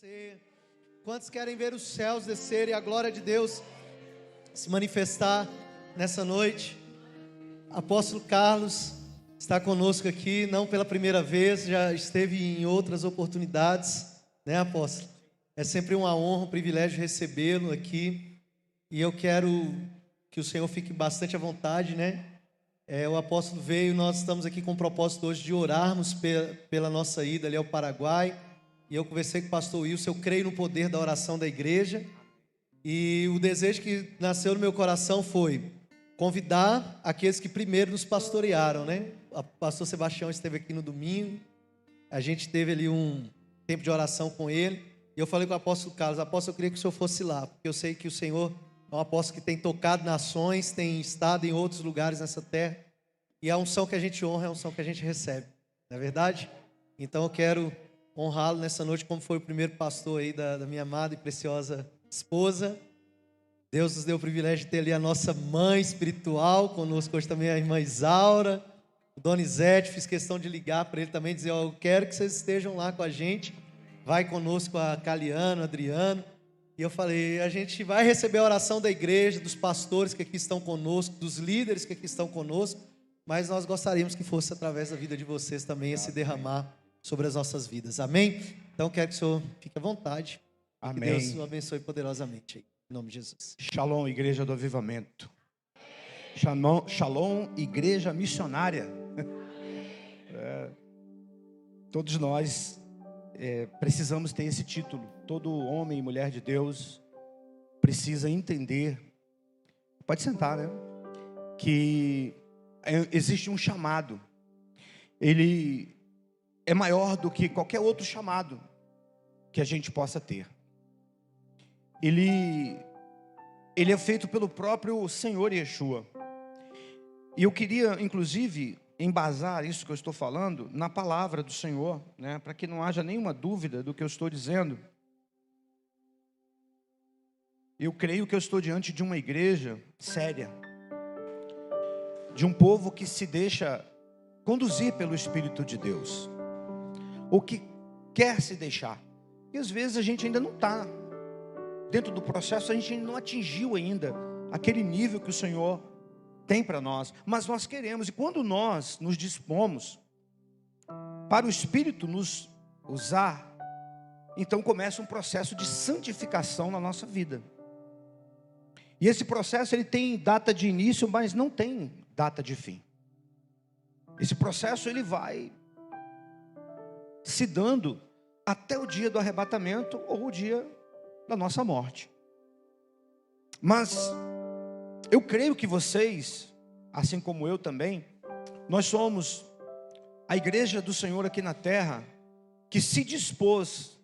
descer? Quantos querem ver os céus descer e a glória de Deus se manifestar nessa noite? Apóstolo Carlos está conosco aqui, não pela primeira vez, já esteve em outras oportunidades, né, apóstolo? É sempre uma honra, um privilégio recebê-lo aqui, e eu quero que o Senhor fique bastante à vontade, né? O apóstolo veio, nós estamos aqui com o propósito hoje de orarmos pela nossa ida ali ao Paraguai, e eu conversei com o pastor Wilson, eu creio no poder da oração da igreja, e o desejo que nasceu no meu coração foi convidar aqueles que primeiro nos pastorearam, né? O pastor Sebastião esteve aqui no domingo, a gente teve ali um tempo de oração com ele, e eu falei com o apóstolo Carlos: apóstolo, eu queria que o senhor fosse lá, porque eu sei que o senhor é um apóstolo que tem tocado nações, tem estado em outros lugares nessa terra, e a unção que a gente honra é a unção que a gente recebe, não é verdade? Então eu quero honrá-lo nessa noite como foi o primeiro pastor aí da minha amada e preciosa esposa. Deus nos deu o privilégio de ter ali a nossa mãe espiritual conosco hoje também, a irmã Isaura, o Donizete. Fiz questão de ligar para ele também, dizer: eu quero que vocês estejam lá com a gente, vai conosco a Caliano, Adriano. E eu falei: a gente vai receber a oração da igreja, dos pastores que aqui estão conosco, dos líderes que aqui estão conosco, mas nós gostaríamos que fosse através da vida de vocês também esse derramar sobre as nossas vidas, amém? Então quero que o senhor fique à vontade, amém. Que Deus o abençoe poderosamente aí, em nome de Jesus. Shalom, Igreja do Avivamento. Shalom, Igreja Missionária. Todos nós precisamos ter esse título. Todo homem e mulher de Deus precisa entender, pode sentar, né? Que existe um chamado. Ele é maior do que qualquer outro chamado que a gente possa ter. Ele é feito pelo próprio Senhor Yeshua. E eu queria, inclusive, embasar isso que eu estou falando na palavra do Senhor, né, para que não haja nenhuma dúvida do que eu estou dizendo. Eu creio que eu estou diante de uma igreja séria, de um povo que se deixa conduzir pelo Espírito de Deus, ou que quer se deixar. E às vezes a gente ainda não está dentro do processo, a gente ainda não atingiu ainda aquele nível que o Senhor tem para nós, mas nós queremos. E quando nós nos dispomos para o Espírito nos usar, então começa um processo de santificação na nossa vida. E esse processo ele tem data de início, mas não tem data de fim. Esse processo ele vai se dando até o dia do arrebatamento ou o dia da nossa morte. Mas eu creio que vocês, assim como eu também, nós somos a igreja do Senhor aqui na terra, que se dispôs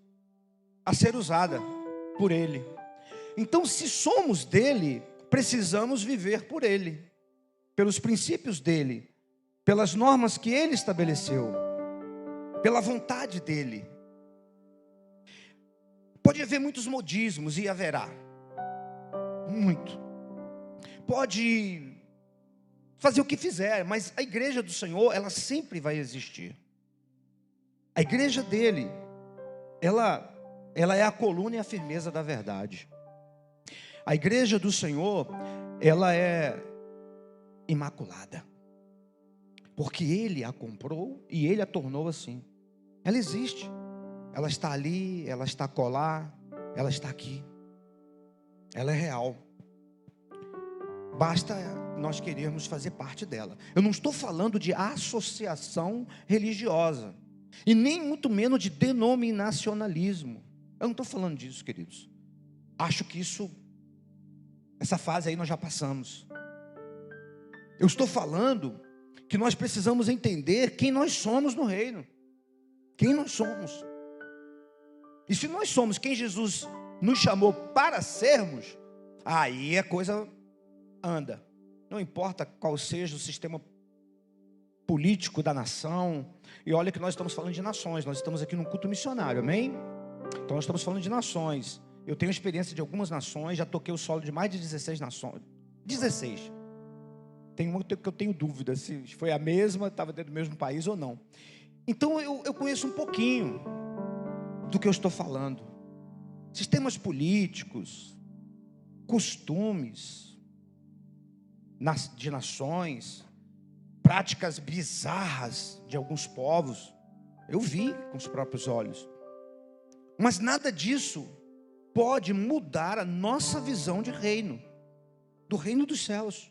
a ser usada por Ele. Então, se somos dele, precisamos viver por Ele, pelos princípios dele, pelas normas que Ele estabeleceu, pela vontade dele. Pode haver muitos modismos, e haverá muito. Pode fazer o que fizer, mas a igreja do Senhor, ela sempre vai existir. A igreja dele, ela é a coluna e a firmeza da verdade. A igreja do Senhor, ela é imaculada, porque Ele a comprou e Ele a tornou assim. Ela existe, ela está ali, ela está acolá, ela está aqui, ela é real. Basta nós querermos fazer parte dela. Eu não estou falando de associação religiosa, e nem muito menos de denominacionalismo. Eu não estou falando disso, queridos. Acho que essa fase aí nós já passamos. Eu estou falando que nós precisamos entender quem nós somos no reino. Quem nós somos. E se nós somos quem Jesus nos chamou para sermos, aí a coisa anda. Não importa qual seja o sistema político da nação. E olha que nós estamos falando de nações. Nós estamos aqui num culto missionário, amém? Então nós estamos falando de nações. Eu tenho experiência de algumas nações. Já toquei o solo de mais de 16 nações. 16. Tem uma que eu tenho dúvida se foi a mesma, estava dentro do mesmo país ou não. Então eu conheço um pouquinho do que eu estou falando. sistemas políticos, costumes de nações, práticas bizarras de alguns povos. Eu vi com os próprios olhos. Mas nada disso pode mudar a nossa visão de reino, do reino dos céus.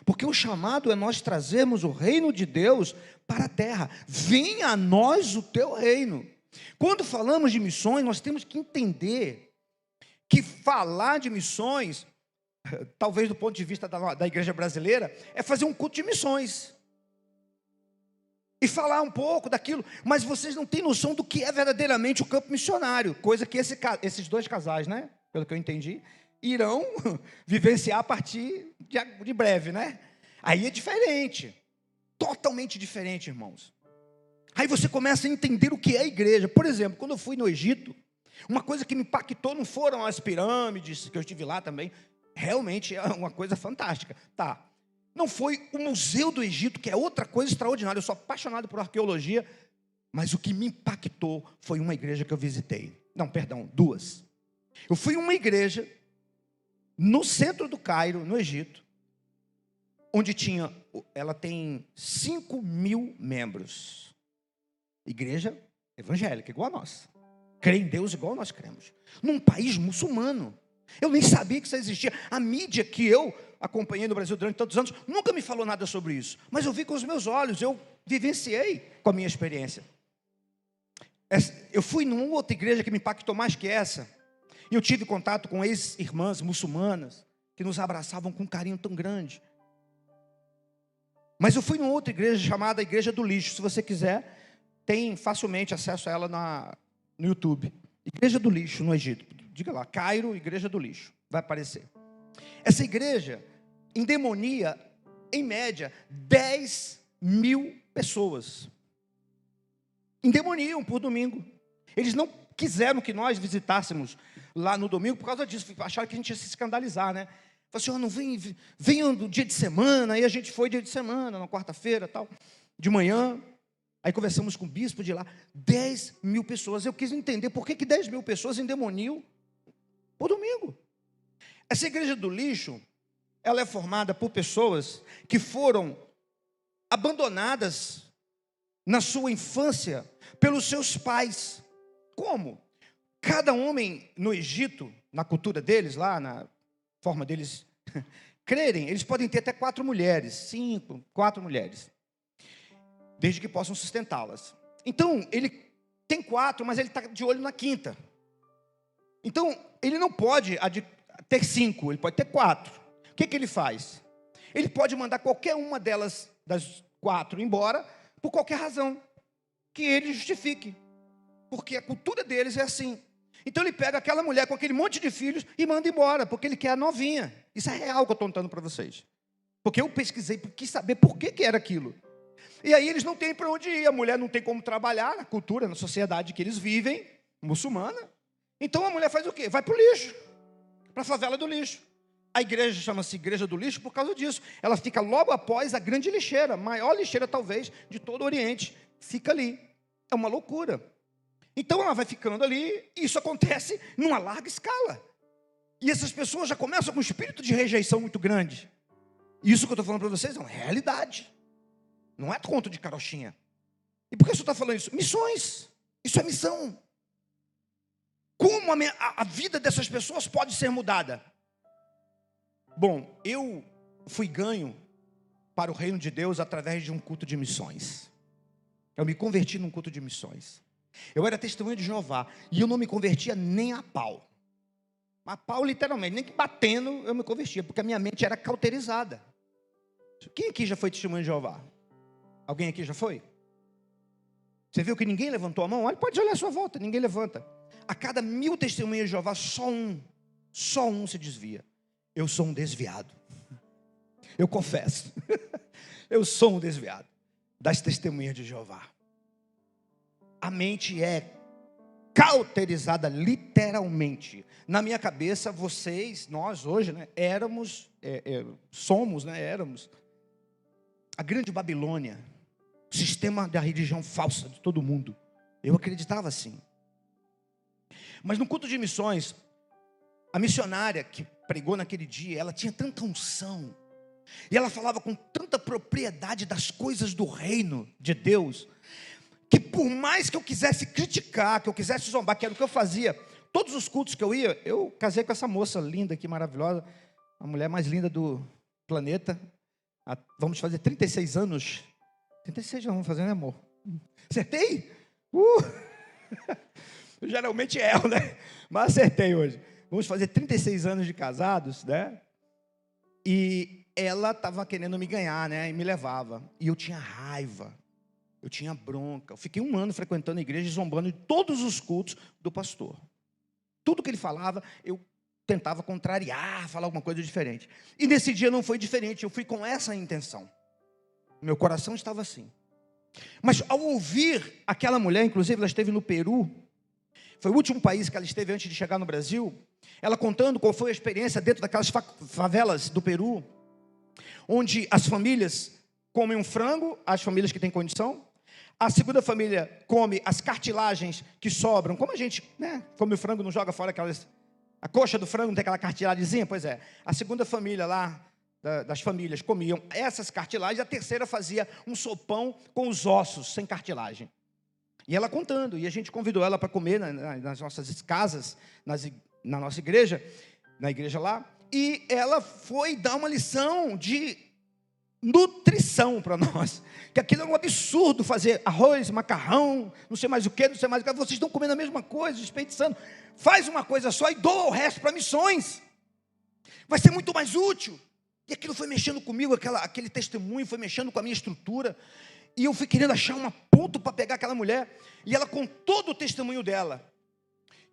Porque o chamado é nós trazermos o reino de Deus para a terra. Venha a nós o teu reino. Quando falamos de missões, nós temos que entender que falar de missões, talvez do ponto de vista da igreja brasileira, é fazer um culto de missões. E falar um pouco daquilo, mas vocês não têm noção do que é verdadeiramente o campo missionário, coisa que esses dois casais, né, pelo que eu entendi, irão vivenciar a partir de breve, né? Aí é diferente, totalmente diferente, irmãos. Aí você começa a entender o que é a igreja. Por exemplo, quando eu fui no Egito, uma coisa que me impactou não foram as pirâmides, que eu estive lá também, realmente é uma coisa fantástica, tá? Não foi o Museu do Egito, que é outra coisa extraordinária. Eu sou apaixonado por arqueologia, mas o que me impactou foi uma igreja que eu visitei. Não, perdão, duas. Eu fui em uma igreja no centro do Cairo, no Egito, onde ela tem 5.000 membros. Igreja evangélica, igual a nossa. Crê em Deus igual nós cremos. Num país muçulmano. Eu nem sabia que isso existia. A mídia que eu acompanhei no Brasil durante tantos anos nunca me falou nada sobre isso. Mas eu vi com os meus olhos, eu vivenciei com a minha experiência. Eu fui numa outra igreja que me impactou mais que essa. E eu tive contato com ex-irmãs muçulmanas que nos abraçavam com um carinho tão grande. Mas eu fui numa outra igreja chamada Igreja do Lixo. Se você quiser, tem facilmente acesso a ela no YouTube. Igreja do Lixo, no Egito. Diga lá, Cairo, Igreja do Lixo. Vai aparecer. Essa igreja endemonia, em média, 10.000 pessoas. Endemoniam por domingo. Eles não quiseram que nós visitássemos lá no domingo por causa disso. Acharam que a gente ia se escandalizar, né? Falaram assim, não venham no dia de semana. Aí a gente foi dia de semana, na quarta-feira, tal, de manhã. Aí conversamos com o bispo de lá. 10.000 pessoas. Eu quis entender por que 10.000 pessoas endemoniam por domingo. Essa igreja do lixo, ela é formada por pessoas que foram abandonadas na sua infância pelos seus pais. Como? Cada homem no Egito, na cultura deles, lá na forma deles crerem, eles podem ter até 4 mulheres, 5, 4 mulheres, desde que possam sustentá-las. Então, ele tem 4, mas ele está de olho na 5ª. Então, ele não pode ter 5, ele pode ter 4. O que ele faz? Ele pode mandar qualquer uma das 4 embora, por qualquer razão que ele justifique, porque a cultura deles é assim. Então ele pega aquela mulher com aquele monte de filhos e manda embora, porque ele quer a novinha. Isso é real que eu estou contando para vocês, porque eu pesquisei, quis saber por que era aquilo. E aí eles não têm para onde ir, a mulher não tem como trabalhar na cultura, na sociedade que eles vivem, muçulmana. Então a mulher faz o quê? Vai para o lixo, para a favela do lixo. A igreja chama-se Igreja do Lixo por causa disso. Ela fica logo após a grande lixeira, maior lixeira talvez de todo o Oriente. Fica ali. É uma loucura. Então ela vai ficando ali, e isso acontece numa larga escala. E essas pessoas já começam com um espírito de rejeição muito grande. Isso que eu estou falando para vocês é uma realidade. Não é conto de carochinha. E por que eu estou falando isso? Missões. Isso é missão. Como a vida dessas pessoas pode ser mudada? Bom, eu fui ganho para o reino de Deus através de um culto de missões. Eu me converti num culto de missões. Eu era testemunha de Jeová e eu não me convertia nem a pau. A pau literalmente, nem que batendo eu me convertia, porque a minha mente era cauterizada. Quem aqui já foi testemunha de Jeová? Alguém aqui já foi? Você viu que ninguém levantou a mão? Olha, pode olhar à sua volta, ninguém levanta. A cada 1.000 testemunhas de Jeová, só um se desvia. Eu sou um desviado. Eu confesso. Eu sou um desviado das testemunhas de Jeová. A mente é cauterizada literalmente. Na minha cabeça, nós hoje, né, somos a grande Babilônia, o sistema da religião falsa de todo mundo. Eu acreditava assim. Mas no culto de missões, a missionária que pregou naquele dia, ela tinha tanta unção, e ela falava com tanta propriedade das coisas do reino de Deus, que por mais que eu quisesse criticar, que eu quisesse zombar, que era o que eu fazia, todos os cultos que eu ia, eu casei com essa moça linda aqui, maravilhosa, a mulher mais linda do planeta. Vamos fazer 36 anos. 36 já vamos fazer, né, amor? Acertei? Eu geralmente erro, né? Mas acertei hoje. Vamos fazer 36 anos de casados, né? E ela estava querendo me ganhar, né? E me levava. E eu tinha raiva. Eu tinha bronca. Eu fiquei 1 ano frequentando a igreja e zombando de todos os cultos do pastor. Tudo que ele falava, eu tentava contrariar, falar alguma coisa diferente. E nesse dia não foi diferente. Eu fui com essa intenção. Meu coração estava assim. Mas ao ouvir aquela mulher, inclusive ela esteve no Peru, foi o último país que ela esteve antes de chegar no Brasil, ela contando qual foi a experiência dentro daquelas favelas do Peru, onde as famílias comem um frango, as famílias que têm condição, a segunda família come as cartilagens que sobram, como a gente, né, come o frango, não joga fora aquelas, a coxa do frango não tem aquela cartilagemzinha? Pois é, a segunda família lá, das famílias comiam essas cartilagens, a terceira fazia um sopão com os ossos, sem cartilagem. E ela contando, e a gente convidou ela para comer nas nossas casas, na nossa igreja, na igreja lá, e ela foi dar uma lição de nutrição para nós, que aquilo é um absurdo, fazer arroz, macarrão, não sei mais o que, vocês estão comendo a mesma coisa, desperdiçando, faz uma coisa só e doa o resto para missões, vai ser muito mais útil. E aquilo foi mexendo comigo, aquele testemunho foi mexendo com a minha estrutura, e eu fui querendo achar um ponto para pegar aquela mulher, e ela contou do testemunho dela,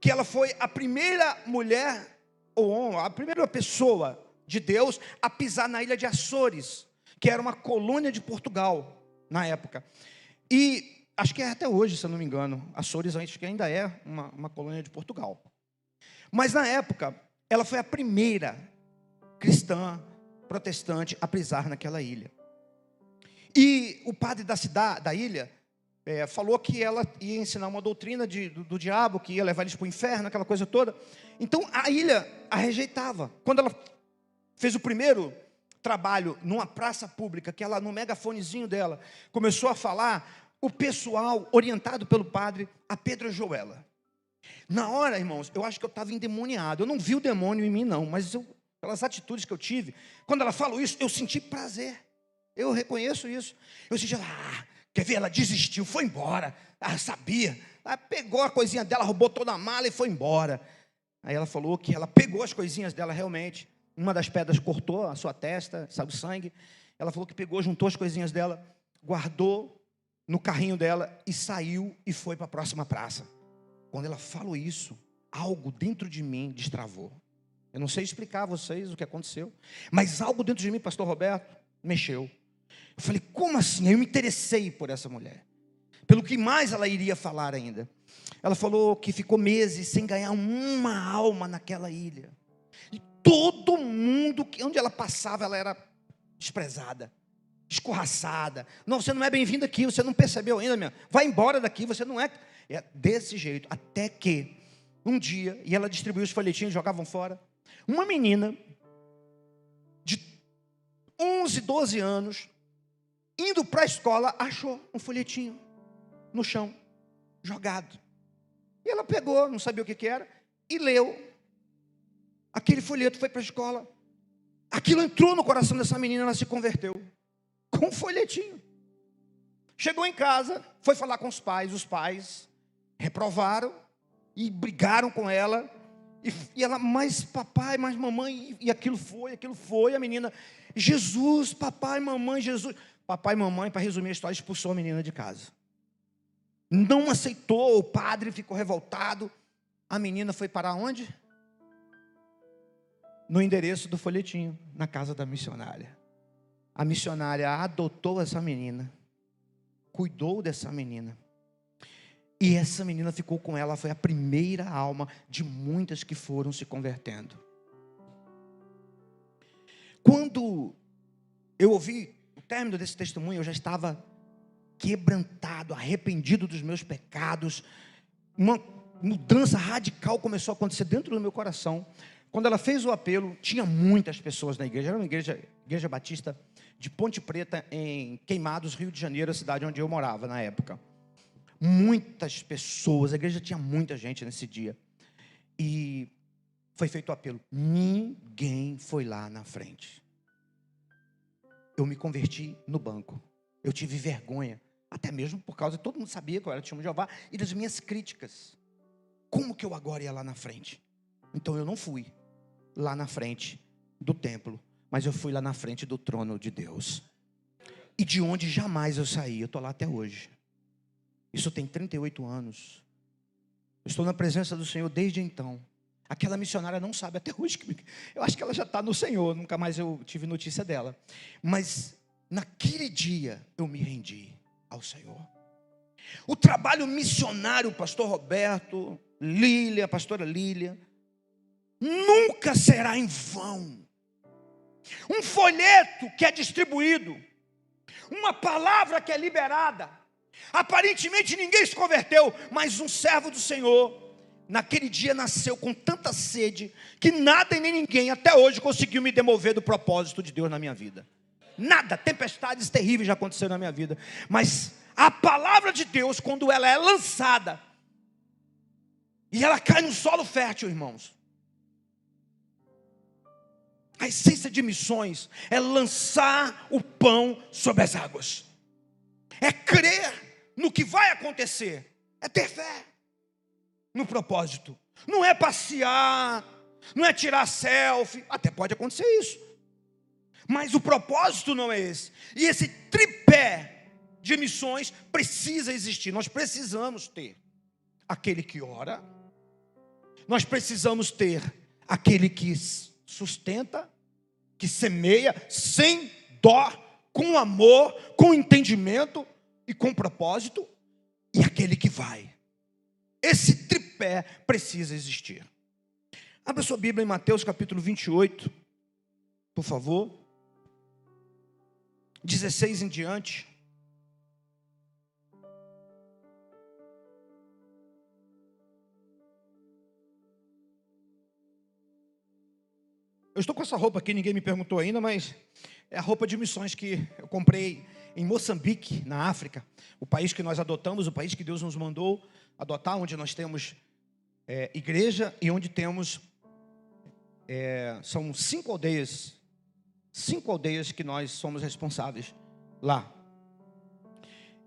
que ela foi a primeira mulher, ou a primeira pessoa de Deus a pisar na ilha de Açores, que era uma colônia de Portugal, na época, e acho que é até hoje, se eu não me engano, Açores acho que ainda é uma colônia de Portugal, mas na época, ela foi a primeira cristã, protestante, a pisar naquela ilha. E o padre da ilha falou que ela ia ensinar uma doutrina do diabo, que ia levar eles para o inferno, aquela coisa toda. Então a ilha a rejeitava. Quando ela fez o primeiro trabalho numa praça pública, que ela, no megafonezinho dela, começou a falar, o pessoal, orientado pelo padre, apedrejou-la. Na hora, irmãos, eu acho que eu estava endemoniado. Eu não vi o demônio em mim, não, mas pelas atitudes que eu tive, quando ela falou isso, eu senti prazer. Eu reconheço isso. Eu senti, quer ver, ela desistiu, foi embora. Sabia. Ela pegou a coisinha dela, roubou toda a mala e foi embora. Aí ela falou que ela pegou as coisinhas dela realmente. Uma das pedras cortou a sua testa, saiu sangue. Ela falou que pegou, juntou as coisinhas dela, guardou no carrinho dela e saiu e foi para a próxima praça. Quando ela falou isso, algo dentro de mim destravou. Eu não sei explicar a vocês o que aconteceu, mas algo dentro de mim, pastor Roberto, mexeu. Eu falei, como assim? Aí eu me interessei por essa mulher, pelo que mais ela iria falar ainda. Ela falou que ficou meses sem ganhar uma alma naquela ilha. E todo mundo, onde ela passava, ela era desprezada, escorraçada. Não, você não é bem-vindo aqui, você não percebeu ainda, minha. Vai embora daqui, você não é. É desse jeito, até que um dia, e ela distribuiu os folhetinhos, jogavam fora. Uma menina de 11, 12 anos, indo para a escola, achou um folhetinho no chão, jogado. E ela pegou, não sabia o que era, e leu. Aquele folheto foi para a escola. Aquilo entrou no coração dessa menina, ela se converteu. Com um folhetinho. Chegou em casa, foi falar com os pais reprovaram e brigaram com ela. E ela, mas papai, mas mamãe, e aquilo foi, a menina, Jesus, papai, mamãe, Jesus. Papai e mamãe, para resumir a história, expulsou a menina de casa. Não aceitou, o padre ficou revoltado. A menina foi parar onde? No endereço do folhetinho, na casa da missionária. A missionária adotou essa menina, cuidou dessa menina. E essa menina ficou com ela, foi a primeira alma de muitas que foram se convertendo. Quando eu ouvi o término desse testemunho, eu já estava quebrantado, arrependido dos meus pecados, uma mudança radical começou a acontecer dentro do meu coração. Quando ela fez o apelo, tinha muitas pessoas na igreja. Era uma igreja batista de Ponte Preta, em Queimados, Rio de Janeiro, a cidade onde eu morava na época. Muitas pessoas, a igreja tinha muita gente nesse dia. E foi feito o apelo. Ninguém foi lá na frente. Eu me converti no banco. Eu tive vergonha, até mesmo por causa de todo mundo sabia que eu era testemunho de Jeová e das minhas críticas. Como que eu agora ia lá na frente? Então eu não fui lá na frente do templo, mas eu fui lá na frente do trono de Deus. E de onde jamais eu saí, eu estou lá até hoje. Isso tem 38 anos. Eu estou na presença do Senhor desde então. Aquela missionária não sabe até hoje. Eu acho que ela já está no Senhor. Nunca mais eu tive notícia dela. Mas naquele dia eu me rendi ao Senhor. O trabalho missionário, pastor Roberto, Lília, pastora Lília, nunca será em vão. Um folheto que é distribuído, uma palavra que é liberada, aparentemente ninguém se converteu, mas um servo do Senhor naquele dia nasceu com tanta sede que nada e nem ninguém até hoje conseguiu me demover do propósito de Deus na minha vida. Nada, tempestades terríveis já aconteceram na minha vida, mas a palavra de Deus, quando ela é lançada e ela cai no solo fértil, irmãos, a essência de missões é lançar o pão sobre as águas, é crer no que vai acontecer, é ter fé no propósito. Não é passear, não é tirar selfie, até pode acontecer isso, mas o propósito não é esse. E esse tripé de missões precisa existir. Nós precisamos ter aquele que ora, nós precisamos ter aquele que sustenta, que semeia sem dó, com amor, com entendimento e com propósito, e aquele que vai. Esse tripé precisa existir. Abra sua Bíblia em Mateus capítulo 28, por favor. 16 em diante. Eu estou com essa roupa aqui, ninguém me perguntou ainda, mas é a roupa de missões que eu comprei em Moçambique, na África, o país que nós adotamos, o país que Deus nos mandou adotar, onde nós temos igreja e onde temos, são 5 aldeias que nós somos responsáveis lá.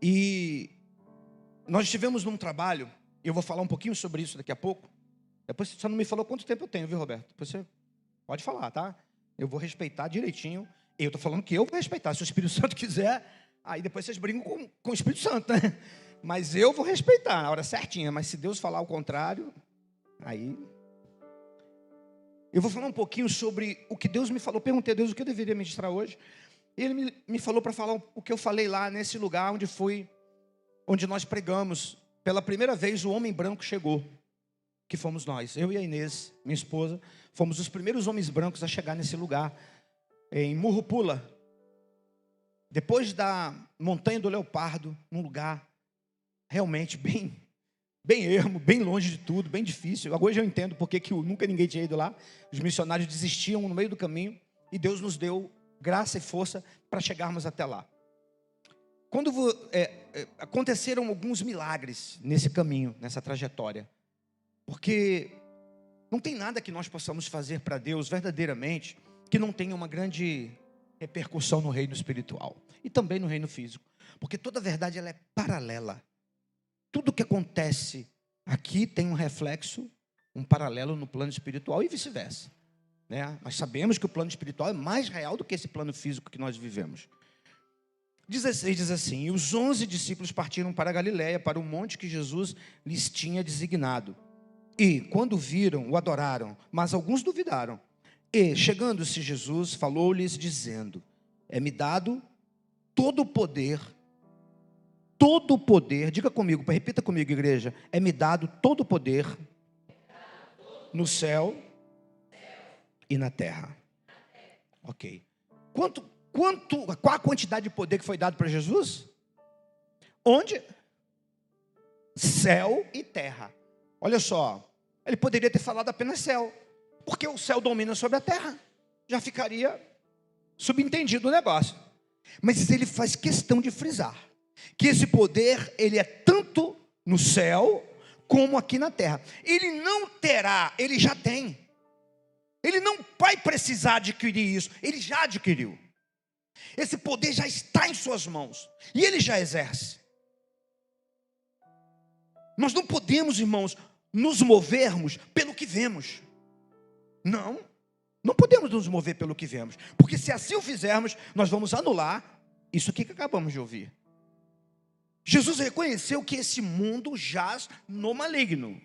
E nós estivemos num trabalho, eu vou falar um pouquinho sobre isso daqui a pouco. Depois você não me falou quanto tempo eu tenho, viu, Roberto? Depois você pode falar, tá? Eu vou respeitar direitinho. Eu estou falando que eu vou respeitar. Se o Espírito Santo quiser, aí depois vocês brigam com o Espírito Santo, né? Mas eu vou respeitar na hora certinha. Mas se Deus falar o contrário, aí... Eu vou falar um pouquinho sobre o que Deus me falou. Perguntei a Deus o que eu deveria ministrar hoje. E Ele me falou para falar o que eu falei lá nesse lugar onde nós pregamos. Pela primeira vez o homem branco chegou, que fomos nós. Eu e a Inês, minha esposa, fomos os primeiros homens brancos a chegar nesse lugar, em Murrupula. Depois da Montanha do Leopardo, num lugar realmente bem ermo, bem longe de tudo, bem difícil. Hoje eu entendo porque que nunca ninguém tinha ido lá. Os missionários desistiam no meio do caminho e Deus nos deu graça e força para chegarmos até lá. Quando aconteceram alguns milagres nesse caminho, nessa trajetória, porque não tem nada que nós possamos fazer para Deus verdadeiramente que não tenha uma grande repercussão no reino espiritual e também no reino físico, porque toda verdade ela é paralela. Tudo que acontece aqui tem um reflexo, um paralelo no plano espiritual e vice-versa, né? Nós sabemos que o plano espiritual é mais real do que esse plano físico que nós vivemos. 16 diz assim: e os 11 discípulos partiram para a Galiléia, para o monte que Jesus lhes tinha designado. E, quando viram, o adoraram, mas alguns duvidaram. E, chegando-se Jesus, falou-lhes, dizendo: é-me dado todo o poder, diga comigo, repita comigo, igreja, é-me dado todo o poder no céu e na terra. Ok. Qual a quantidade de poder que foi dado para Jesus? Onde? Céu e terra. Olha só, ele poderia ter falado apenas céu, porque o céu domina sobre a terra, já ficaria subentendido o negócio. Mas ele faz questão de frisar que esse poder, ele é tanto no céu como aqui na terra. Ele não terá, ele já tem. Ele não vai precisar adquirir isso, ele já adquiriu. Esse poder já está em suas mãos e ele já exerce. Nós não podemos, irmãos, nos movermos pelo que vemos. Não podemos nos mover pelo que vemos, porque se assim o fizermos, nós vamos anular isso aqui que acabamos de ouvir. Jesus reconheceu que esse mundo jaz no maligno,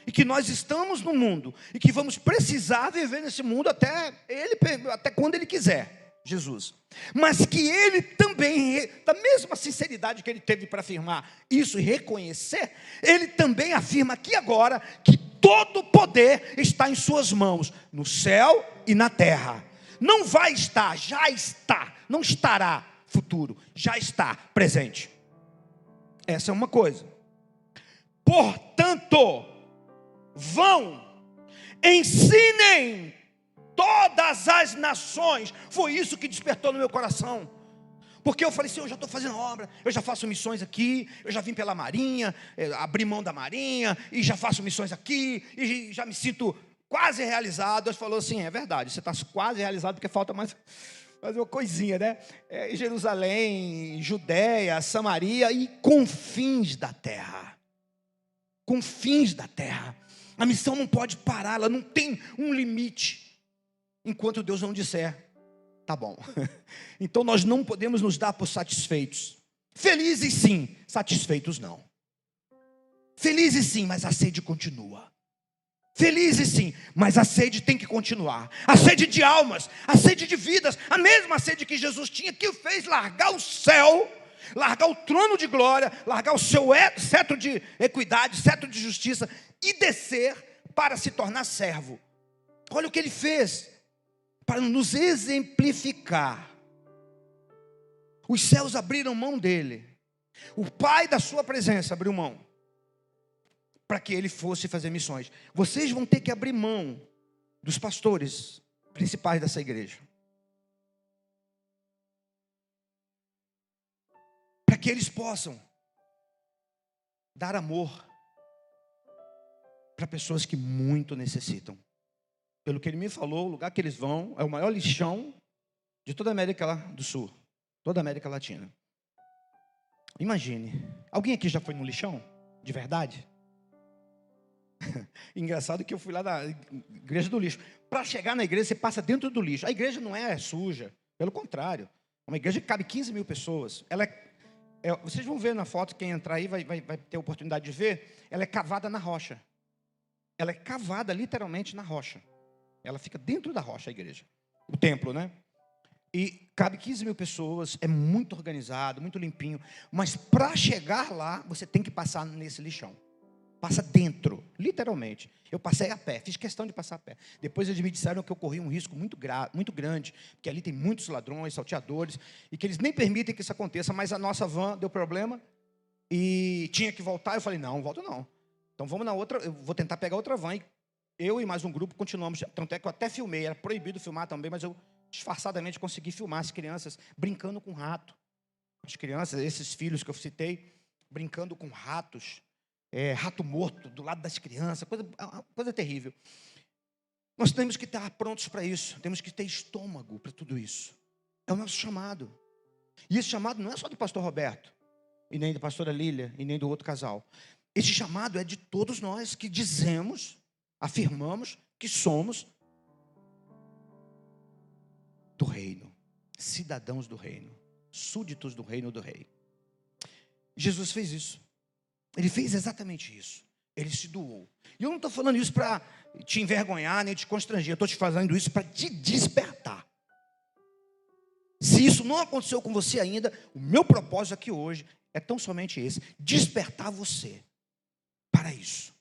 e que nós estamos no mundo, e que vamos precisar viver nesse mundo até quando Ele quiser, Jesus. Mas que Ele também, da mesma sinceridade que Ele teve para afirmar isso e reconhecer, Ele também afirma aqui agora que todo o poder está em suas mãos, no céu e na terra. Não vai estar, já está, não estará futuro, já está presente. Essa é uma coisa. Portanto, vão, ensinem todas as nações. Foi isso que despertou no meu coração. Porque eu falei assim, eu já estou fazendo obra, eu já faço missões aqui, eu já vim pela Marinha, abri mão da Marinha, e já faço missões aqui, e já me sinto quase realizado. Deus falou assim, é verdade, você está quase realizado, porque falta mais uma coisinha, né? Jerusalém, Judéia, Samaria e confins da terra. Confins da terra. A missão não pode parar, ela não tem um limite, enquanto Deus não disser, tá bom. Então nós não podemos nos dar por satisfeitos. Felizes sim, satisfeitos não. Felizes sim, mas a sede continua. Felizes sim, mas a sede tem que continuar. A sede de almas, a sede de vidas, a mesma sede que Jesus tinha, que o fez largar o céu, largar o trono de glória, largar o seu cetro de equidade, cetro de justiça, e descer para se tornar servo. Olha o que ele fez, para nos exemplificar. Os céus abriram mão dele, o Pai da sua presença abriu mão, para que ele fosse fazer missões. Vocês vão ter que abrir mão dos pastores principais dessa igreja, para que eles possam dar amor para pessoas que muito necessitam. Pelo que ele me falou, o lugar que eles vão é o maior lixão de toda a América do Sul, toda a América Latina. Imagine, alguém aqui já foi no lixão? De verdade? Engraçado que eu fui lá na igreja do lixo. Para chegar na igreja, você passa dentro do lixo. A igreja não é suja, pelo contrário. É uma igreja que cabe 15 mil pessoas. Ela vocês vão ver na foto, quem entrar aí vai ter a oportunidade de ver. Ela é cavada na rocha. Ela é cavada literalmente na rocha. Ela fica dentro da rocha, a igreja. O templo, né? E cabe 15 mil pessoas, é muito organizado, muito limpinho. Mas para chegar lá, você tem que passar nesse lixão. Passa dentro, literalmente. Eu passei a pé, fiz questão de passar a pé. Depois eles me disseram que eu corri um risco muito grande, porque ali tem muitos ladrões, salteadores, e que eles nem permitem que isso aconteça, mas a nossa van deu problema e tinha que voltar. Eu falei, não volto não. Então vamos na outra, eu vou tentar pegar outra van. E eu e mais um grupo continuamos, tanto é que eu até filmei, era proibido filmar também, mas eu disfarçadamente consegui filmar as crianças brincando com rato. As crianças, esses filhos que eu citei, brincando com ratos. Rato morto do lado das crianças, coisa terrível. Nós temos que estar prontos para isso, temos que ter estômago para tudo isso. É o nosso chamado. E esse chamado não é só do pastor Roberto, e nem da pastora Lília, e nem do outro casal. Esse chamado é de todos nós que dizemos, afirmamos que somos do reino, cidadãos do reino, súditos do reino do rei. Jesus fez isso. Ele fez exatamente isso. Ele se doou. E eu não estou falando isso para te envergonhar, nem te constranger. Eu estou te fazendo isso para te despertar. Se isso não aconteceu com você ainda, o meu propósito aqui hoje é tão somente esse: despertar você para isso.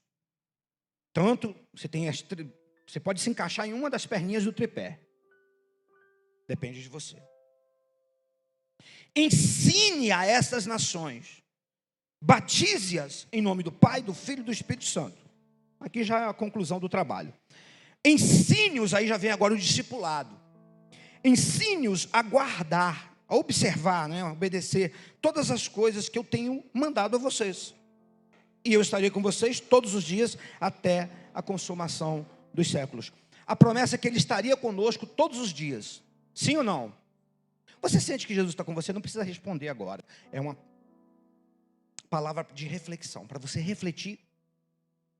Tanto, você pode se encaixar em uma das perninhas do tripé. Depende de você. Ensine a essas nações. Batize-as em nome do Pai, do Filho e do Espírito Santo. Aqui já é a conclusão do trabalho. Ensine-os, aí já vem agora o discipulado. Ensine-os a guardar, a observar, né, a obedecer todas as coisas que eu tenho mandado a vocês. E eu estarei com vocês todos os dias até a consumação dos séculos. A promessa é que Ele estaria conosco todos os dias. Sim ou não? Você sente que Jesus está com você? Não precisa responder agora. É uma palavra de reflexão, para você refletir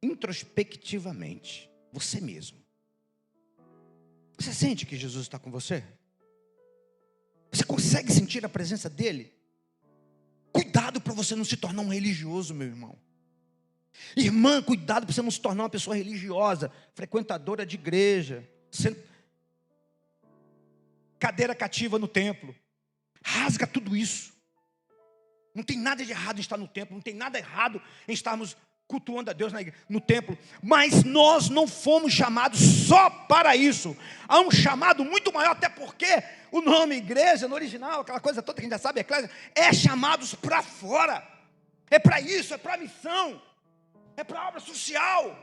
introspectivamente, você mesmo. Você sente que Jesus está com você? Você consegue sentir a presença dEle? Cuidado para você não se tornar um religioso, meu irmão. Irmã, cuidado para você não se tornar uma pessoa religiosa, frequentadora de igreja, cadeira cativa no templo. Rasga tudo isso. Não tem nada de errado em estar no templo, não tem nada errado em estarmos cultuando a Deus no templo, mas nós não fomos chamados só para isso. Há um chamado muito maior, até porque o nome igreja, no original, aquela coisa toda que a gente já sabe, eclésia, é chamados para fora. É para isso, é para a missão, é para a obra social,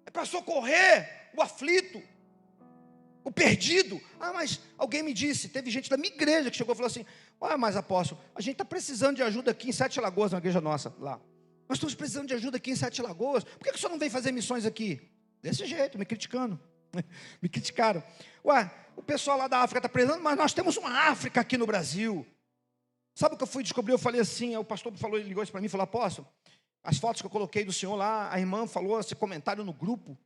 é para socorrer o aflito, o perdido. Mas alguém me disse, teve gente da minha igreja que chegou e falou assim: mas apóstolo, a gente está precisando de ajuda aqui em Sete Lagoas, na igreja nossa, lá. Nós estamos precisando de ajuda aqui em Sete Lagoas. Por que o senhor não vem fazer missões aqui? Desse jeito, me criticando. Me criticaram. O pessoal lá da África está precisando, mas nós temos uma África aqui no Brasil. Sabe o que eu fui descobrir? Eu falei assim, o pastor falou, ele ligou isso para mim e falou: apóstolo, as fotos que eu coloquei do senhor lá, a irmã falou esse comentário no grupo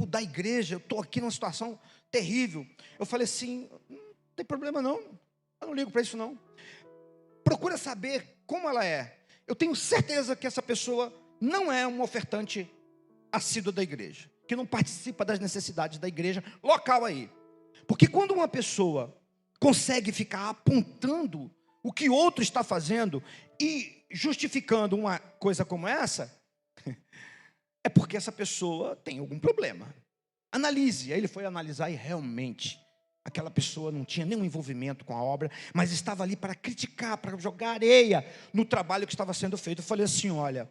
da igreja, eu estou aqui numa situação terrível. Eu falei assim: não tem problema não, eu não ligo para isso não. Procura saber como ela é. Eu tenho certeza que essa pessoa não é um ofertante assíduo da igreja, que não participa das necessidades da igreja local aí. Porque quando uma pessoa consegue ficar apontando o que outro está fazendo e justificando uma coisa como essa, é porque essa pessoa tem algum problema. Analise. Aí ele foi analisar e realmente aquela pessoa não tinha nenhum envolvimento com a obra, mas estava ali para criticar, para jogar areia no trabalho que estava sendo feito. Eu falei assim: olha,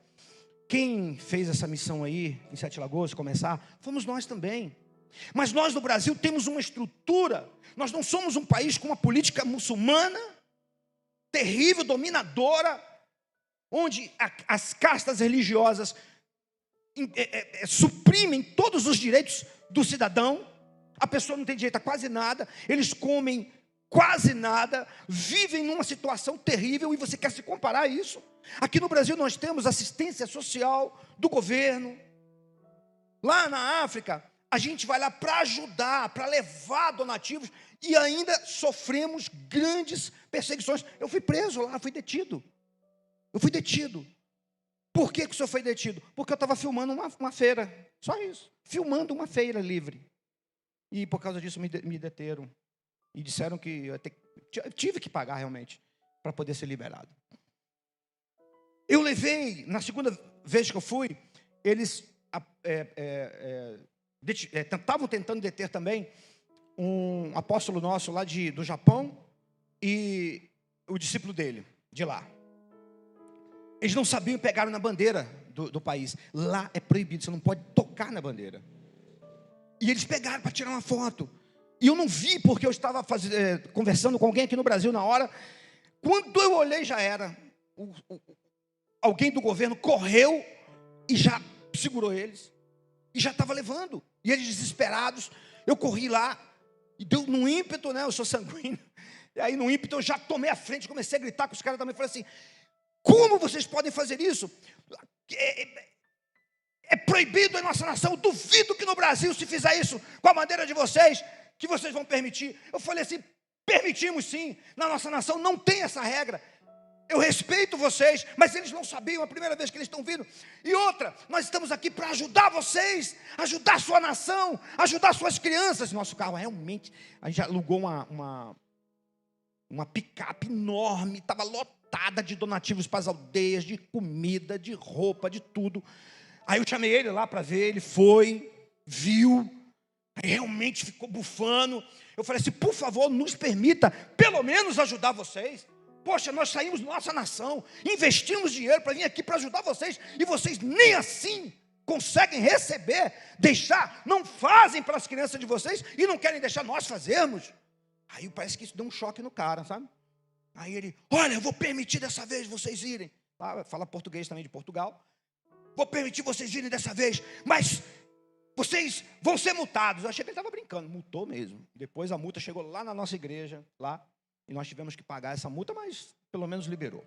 quem fez essa missão aí em Sete Lagoas, começar, fomos nós também. Mas nós no Brasil temos uma estrutura, nós não somos um país com uma política muçulmana, terrível, dominadora, onde as castas religiosas suprimem todos os direitos do cidadão. A pessoa não tem direito a quase nada, eles comem quase nada, vivem numa situação terrível, e você quer se comparar a isso? Aqui no Brasil nós temos assistência social do governo. Lá na África, a gente vai lá para ajudar, para levar donativos, e ainda sofremos grandes perseguições. Eu fui preso lá, fui detido. Por que o senhor foi detido? Porque eu estava filmando uma feira, só isso, filmando uma feira livre. E por causa disso me deteram. E disseram que eu tive que pagar realmente para poder ser liberado. Eu levei, na segunda vez que eu fui, eles estavam tentando deter também um apóstolo nosso lá do Japão e o discípulo dele, de lá. Eles não sabiam, pegaram na bandeira do país. Lá é proibido, você não pode tocar na bandeira. E eles pegaram para tirar uma foto. E eu não vi, porque eu estava conversando com alguém aqui no Brasil na hora. Quando eu olhei, já era. Alguém do governo correu e já segurou eles. E já estava levando. E eles desesperados. Eu corri lá. E deu num ímpeto, né? Eu sou sanguíneo. E aí no ímpeto eu já tomei a frente. Comecei a gritar com os caras também. Falei assim: como vocês podem fazer isso? É proibido em nossa nação. Eu duvido que no Brasil, se fizer isso com a bandeira de vocês, que vocês vão permitir. Eu falei assim: permitimos sim. Na nossa nação não tem essa regra. Eu respeito vocês, mas eles não sabiam, a primeira vez que eles estão vindo. E outra, nós estamos aqui para ajudar vocês, ajudar a sua nação, ajudar suas crianças. Nosso carro realmente, a gente alugou uma picape enorme, estava lotada de donativos para as aldeias, de comida, de roupa, de tudo. Aí eu chamei ele lá para ver, ele foi, viu, aí realmente ficou bufando. Eu falei assim: por favor, nos permita pelo menos ajudar vocês. Poxa, nós saímos da nossa nação, investimos dinheiro para vir aqui para ajudar vocês, e vocês nem assim conseguem receber, deixar, não fazem para as crianças de vocês e não querem deixar nós fazermos. Aí parece que isso deu um choque no cara, sabe? Aí ele, olha, eu vou permitir dessa vez vocês irem. Fala português também de Portugal. Vou permitir vocês irem dessa vez, mas vocês vão ser multados. Eu achei que ele estava brincando, multou mesmo. Depois a multa chegou lá na nossa igreja, lá, e nós tivemos que pagar essa multa, mas pelo menos liberou.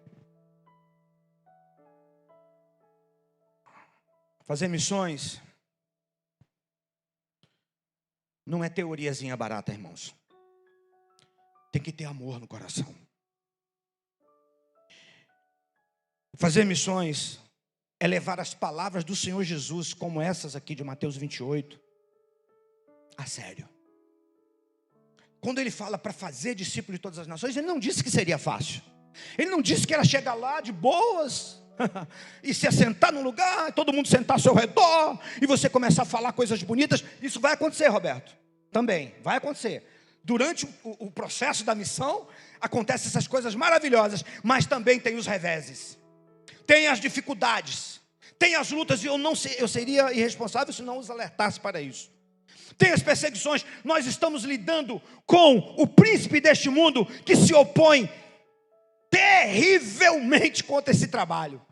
Fazer missões não é teoriazinha barata, irmãos. Tem que ter amor no coração. Fazer missões é levar as palavras do Senhor Jesus, como essas aqui de Mateus 28, a sério. Quando ele fala para fazer discípulo de todas as nações, ele não disse que seria fácil. Ele não disse que era chegar lá de boas e se assentar num lugar, todo mundo sentar ao seu redor e você começar a falar coisas bonitas. Isso vai acontecer, Roberto, também vai acontecer. Durante o processo da missão, acontecem essas coisas maravilhosas, mas também tem os reveses, tem as dificuldades, tem as lutas, e eu seria irresponsável se não os alertasse para isso. Tem as perseguições, nós estamos lidando com o príncipe deste mundo que se opõe terrivelmente contra esse trabalho.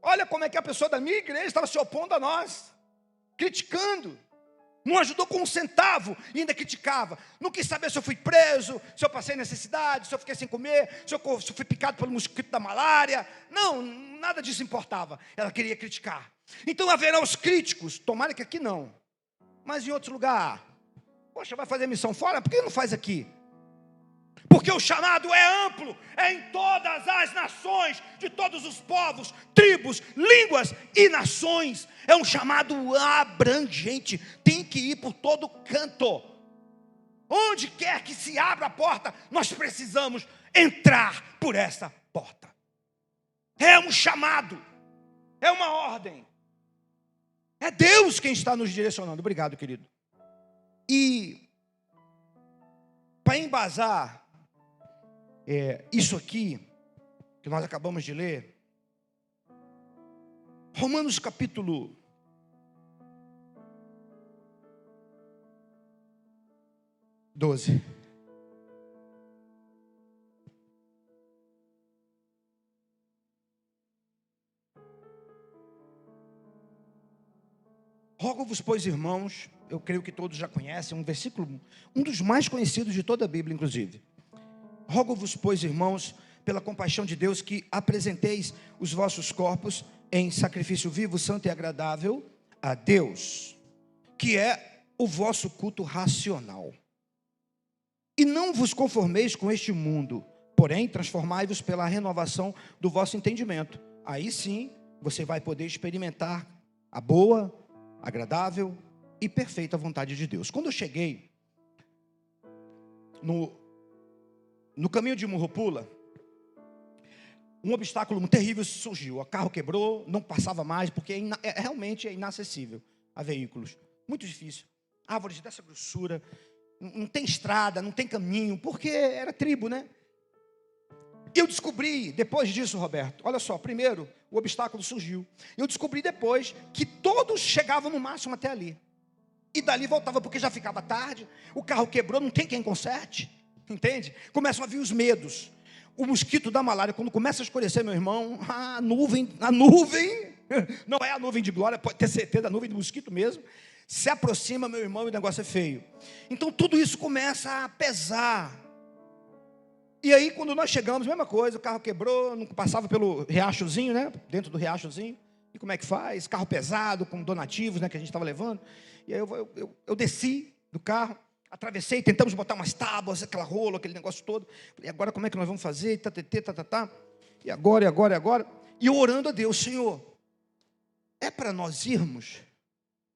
Olha como é que a pessoa da minha igreja estava se opondo a nós, criticando. Não ajudou com um centavo e ainda criticava. Não quis saber se eu fui preso, se eu passei necessidade, se eu fiquei sem comer, se eu fui picado pelo mosquito da malária. Não, nada disso importava. Ela queria criticar. Então haverá os críticos. Tomara que aqui não, mas em outro lugar. Poxa, vai fazer missão fora? Por que não faz aqui? Porque o chamado é amplo, é em todas as nações, de todos os povos, tribos, línguas e nações. É um chamado abrangente, tem que ir por todo canto. Onde quer que se abra a porta, nós precisamos entrar por essa porta. É um chamado, é uma ordem. É Deus quem está nos direcionando. Obrigado, querido. E para embasar isso aqui que nós acabamos de ler, Romanos capítulo 12. Rogo-vos, pois, irmãos, eu creio que todos já conhecem, um versículo, um dos mais conhecidos de toda a Bíblia, inclusive. Rogo-vos, pois, irmãos, pela compaixão de Deus, que apresenteis os vossos corpos em sacrifício vivo, santo e agradável a Deus, que é o vosso culto racional. E não vos conformeis com este mundo, porém transformai-vos pela renovação do vosso entendimento. Aí sim, você vai poder experimentar a boa, agradável e perfeita vontade de Deus. Quando eu cheguei no caminho de Murropula, um obstáculo terrível surgiu. O carro quebrou, não passava mais, porque realmente é inacessível a veículos. Muito difícil. Árvores dessa grossura, não tem estrada, não tem caminho, porque era tribo, né? E eu descobri, depois disso, Roberto, olha só, primeiro, o obstáculo surgiu. Eu descobri depois que todos chegavam no máximo até ali. E dali voltava, porque já ficava tarde, o carro quebrou, não tem quem conserte. Entende? Começam a vir os medos. O mosquito da malária, quando começa a escurecer, meu irmão, a nuvem, não é a nuvem de glória, pode ter certeza, a nuvem do mosquito mesmo, se aproxima, meu irmão, e o negócio é feio. Então tudo isso começa a pesar. E aí quando nós chegamos, mesma coisa, o carro quebrou, não passava pelo riachozinho, né? Dentro do riachozinho. E como é que faz? Carro pesado, com donativos, né, que a gente estava levando. E aí eu desci do carro, atravessei, tentamos botar umas tábuas, aquela rola, aquele negócio todo. E agora como é que nós vamos fazer? E agora. E eu orando a Deus, Senhor, é para nós irmos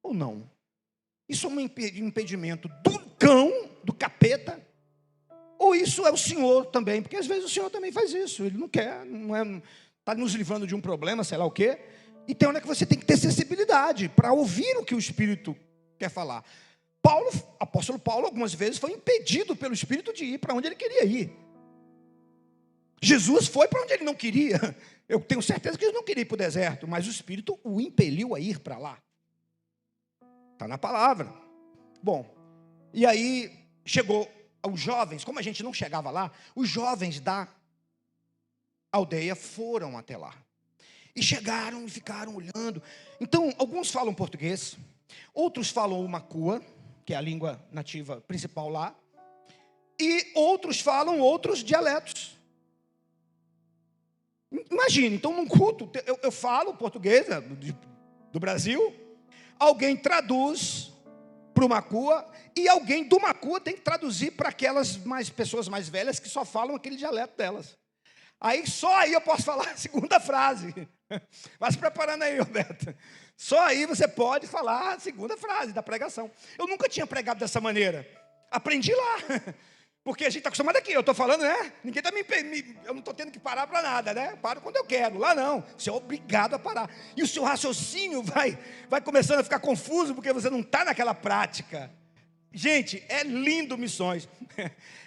ou não? Isso é um impedimento do cão, do capeta? Ou isso é o Senhor também? Porque às vezes o Senhor também faz isso. Ele não quer, está nos livrando de um problema, sei lá o quê. E tem hora que você tem que ter sensibilidade para ouvir o que o Espírito quer falar. Apóstolo Paulo, algumas vezes foi impedido pelo Espírito de ir para onde ele queria ir. Jesus foi para onde ele não queria. Eu tenho certeza que ele não queria ir para o deserto, mas o Espírito o impeliu a ir para lá. Está na palavra. Bom, e aí chegou os jovens, como a gente não chegava lá, os jovens da aldeia foram até lá. E chegaram e ficaram olhando. Então, alguns falam português, outros falam o macua, que é a língua nativa principal lá, e outros falam outros dialetos. Imagine, então num culto, eu falo português do Brasil, alguém traduz para o macua, e alguém do macua tem que traduzir para aquelas pessoas mais velhas que só falam aquele dialeto delas. Aí só aí eu posso falar a segunda frase. Vai se preparando aí, Roberto. Só aí você pode falar a segunda frase da pregação. Eu nunca tinha pregado dessa maneira. Aprendi lá. Porque a gente está acostumado aqui, eu estou falando, né? Ninguém está eu não estou tendo que parar para nada, né? Paro quando eu quero. Lá não, você é obrigado a parar. E o seu raciocínio vai começando a ficar confuso, porque você não está naquela prática. Gente, é lindo missões.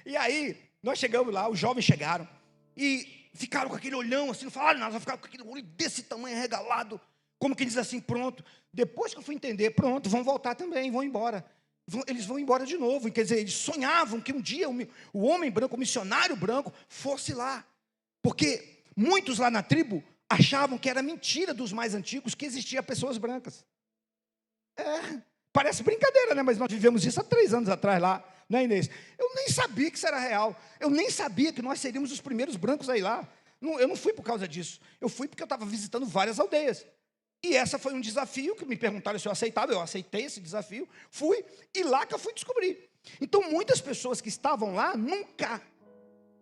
E aí, nós chegamos lá, os jovens chegaram, e ficaram com aquele olhão assim, não falaram nada, ficaram com aquele olho desse tamanho arregalado, como que diz assim, pronto. Depois que eu fui entender, pronto, vão voltar também, vão embora. Eles vão embora de novo. Quer dizer, eles sonhavam que um dia o homem branco, o missionário branco, fosse lá. Porque muitos lá na tribo achavam que era mentira dos mais antigos que existiam pessoas brancas. Parece brincadeira, né? Mas nós vivemos isso há 3 anos atrás lá, né, Inês? Eu nem sabia que isso era real. Eu nem sabia que nós seríamos os primeiros brancos a ir lá. Eu não fui por causa disso. Eu fui porque eu estava visitando várias aldeias. E essa foi um desafio que me perguntaram se eu aceitava. Eu aceitei esse desafio, fui, e lá que eu fui descobrir. Então, muitas pessoas que estavam lá nunca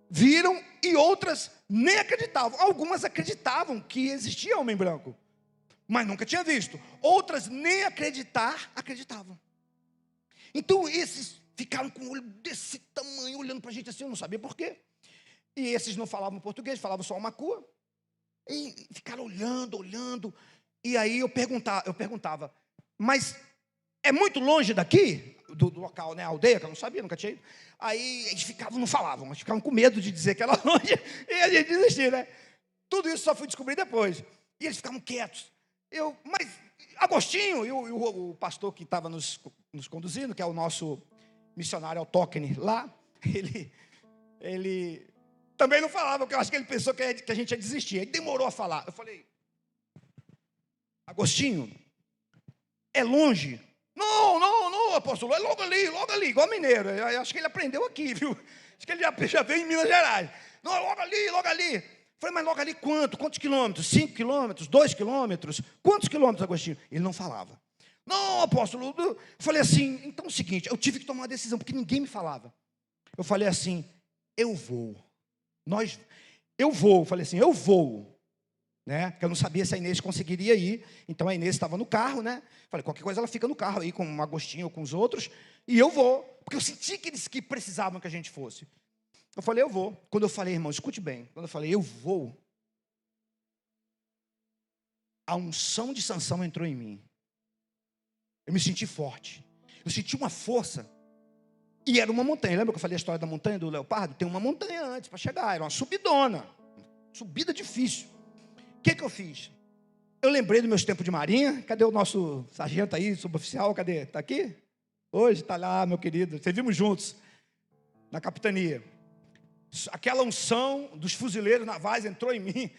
viram e outras nem acreditavam. Algumas acreditavam que existia homem branco, mas nunca tinha visto. Outras nem acreditavam. Então, esses ficaram com o olho desse tamanho, olhando para a gente assim, eu não sabia por quê. E esses não falavam português, falavam só o macua. E ficaram olhando. E aí eu perguntava, mas é muito longe daqui, do local, né, a aldeia, que eu não sabia, nunca tinha ido. Aí eles não falavam, mas ficavam com medo de dizer que era longe, e a gente desistia, né? Tudo isso só fui descobrir depois. E eles ficavam quietos. Mas Agostinho, e o pastor que estava nos conduzindo, que é o nosso missionário autóctone lá, ele também não falava, porque eu acho que ele pensou que a gente ia desistir. Ele demorou a falar. Eu falei, Agostinho, é longe? Não, apóstolo, é logo ali, igual mineiro. Eu acho que ele aprendeu aqui, viu? Acho que ele já veio em Minas Gerais. Não, logo ali. Falei, mas logo ali quanto? Quantos quilômetros? 5 quilômetros? 2 quilômetros? Quantos quilômetros, Agostinho? Ele não falava. Não, apóstolo. Eu falei assim, então é o seguinte, eu tive que tomar uma decisão, porque ninguém me falava. Eu falei assim, eu vou. Falei assim, eu vou. Né? Porque eu não sabia se a Inês conseguiria ir, então a Inês estava no carro, né? Falei, qualquer coisa ela fica no carro aí com o Agostinho ou com os outros, e eu vou, porque eu senti que eles que precisavam que a gente fosse. Eu falei, eu vou. Quando eu falei, irmão, escute bem, quando eu falei, eu vou, a unção de Sansão entrou em mim. Eu me senti forte, eu senti uma força, e era uma montanha. Lembra que eu falei a história da montanha do leopardo? Tem uma montanha antes para chegar, era uma subida difícil. O que eu fiz? Eu lembrei dos meus tempos de marinha. Cadê o nosso sargento aí, suboficial? Cadê? Está aqui? Hoje está lá, meu querido. Servimos juntos na capitania. Aquela unção dos fuzileiros navais entrou em mim.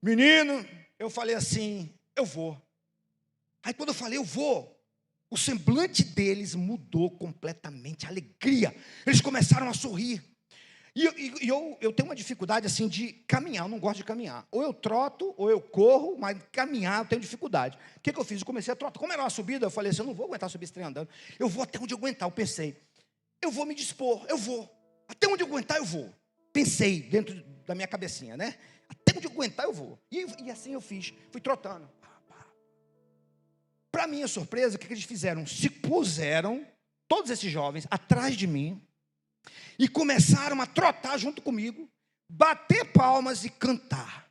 Menino, eu falei assim, eu vou. Aí quando eu falei, eu vou, o semblante deles mudou completamente, a alegria. Eles começaram a sorrir. E eu tenho uma dificuldade assim de caminhar, eu não gosto de caminhar. Ou eu troto, ou eu corro, mas caminhar eu tenho dificuldade. O que eu fiz? Eu comecei a trotar. Como era uma subida, eu falei assim, eu não vou aguentar subir esse trem andando. Eu vou até onde eu aguentar, eu pensei. Eu vou me dispor, eu vou. Até onde eu aguentar, eu vou. Pensei dentro da minha cabecinha, né? Até onde eu aguentar, eu vou. E assim eu fiz, fui trotando. Para minha surpresa, o que eles fizeram? Se puseram, todos esses jovens, atrás de mim, e começaram a trotar junto comigo, bater palmas e cantar.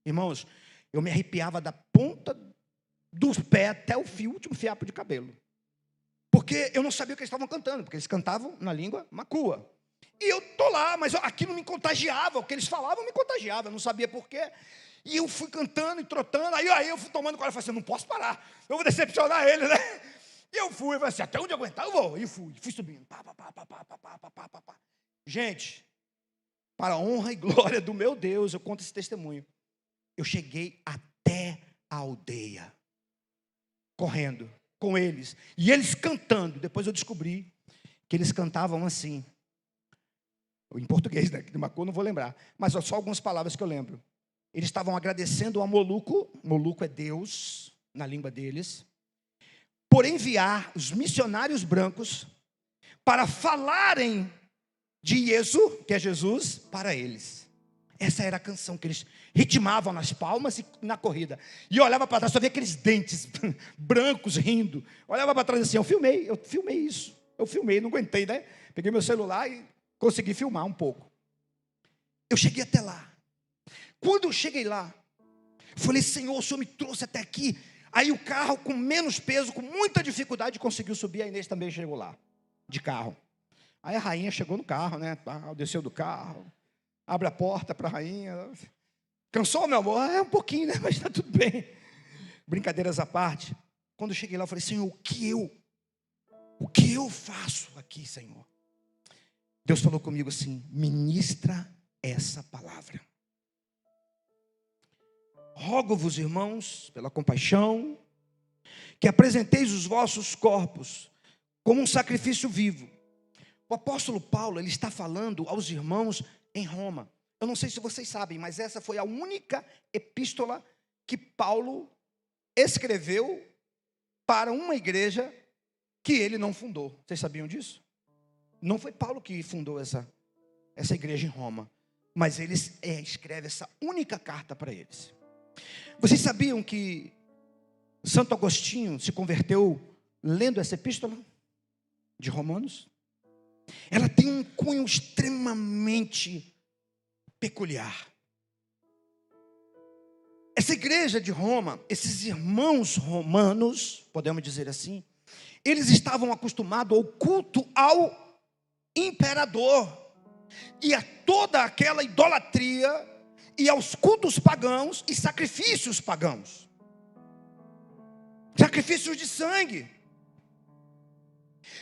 Irmãos, eu me arrepiava da ponta dos pés até o último fiapo de cabelo. Porque eu não sabia o que eles estavam cantando, porque eles cantavam na língua macua. E eu tô lá, mas aquilo me contagiava, o que eles falavam me contagiava, eu não sabia por quê. E eu fui cantando e trotando, aí eu fui tomando coragem, falei assim, não posso parar, eu vou decepcionar ele, né? E eu fui, falei assim, até onde aguentar eu vou. E fui subindo. Pá. Gente, para a honra e glória do meu Deus, eu conto esse testemunho. Eu cheguei até a aldeia, correndo com eles, e eles cantando. Depois eu descobri que eles cantavam assim, em português, né? De Macô não vou lembrar, mas só algumas palavras que eu lembro. Eles estavam agradecendo a Moluco. Moluco é Deus na língua deles, por enviar os missionários brancos para falarem de Yesu, que é Jesus, para eles. Essa era a canção que eles ritmavam nas palmas e na corrida. E eu olhava para trás, só via aqueles dentes brancos rindo. Olhava para trás assim, eu filmei isso. Eu filmei, não aguentei, né? Peguei meu celular e consegui filmar um pouco. Eu cheguei até lá. Quando eu cheguei lá, falei, Senhor, o Senhor me trouxe até aqui. Aí o carro, com menos peso, com muita dificuldade, conseguiu subir. A Inês também chegou lá, de carro. Aí a rainha chegou no carro, né? Desceu do carro, abre a porta para a rainha. Cansou, meu amor? Um pouquinho, né? Mas está tudo bem. Brincadeiras à parte. Quando eu cheguei lá, eu falei, Senhor, o que eu faço aqui, Senhor? Deus falou comigo assim, ministra essa palavra. Rogo-vos, irmãos, pela compaixão, que apresenteis os vossos corpos como um sacrifício vivo. O apóstolo Paulo, ele está falando aos irmãos em Roma. Eu não sei se vocês sabem, mas essa foi a única epístola que Paulo escreveu para uma igreja que ele não fundou. Vocês sabiam disso? Não foi Paulo que fundou essa igreja em Roma, mas ele escreve essa única carta para eles. Vocês sabiam que Santo Agostinho se converteu lendo essa epístola de Romanos? Ela tem um cunho extremamente peculiar. Essa igreja de Roma, esses irmãos romanos, podemos dizer assim, eles estavam acostumados ao culto ao imperador e a toda aquela idolatria e aos cultos pagãos e sacrifícios pagãos. Sacrifícios de sangue.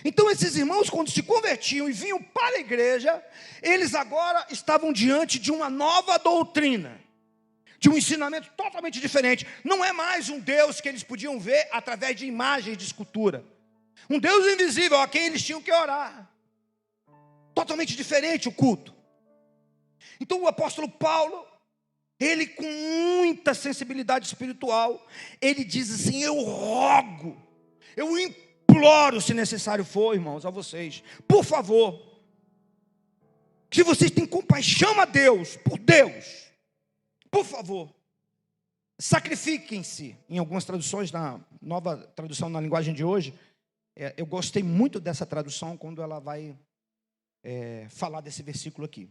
Então esses irmãos, quando se convertiam e vinham para a igreja, eles agora estavam diante de uma nova doutrina, de um ensinamento totalmente diferente. Não é mais um Deus que eles podiam ver através de imagens de escultura. Um Deus invisível a quem eles tinham que orar. Totalmente diferente o culto. Então o apóstolo Paulo, ele com muita sensibilidade espiritual, ele diz assim, eu rogo, eu imploro, se necessário for, irmãos, a vocês, por favor, se vocês têm compaixão a Deus, por Deus, por favor, sacrifiquem-se. Em algumas traduções, na nova tradução na linguagem de hoje, eu gostei muito dessa tradução quando ela vai falar desse versículo aqui.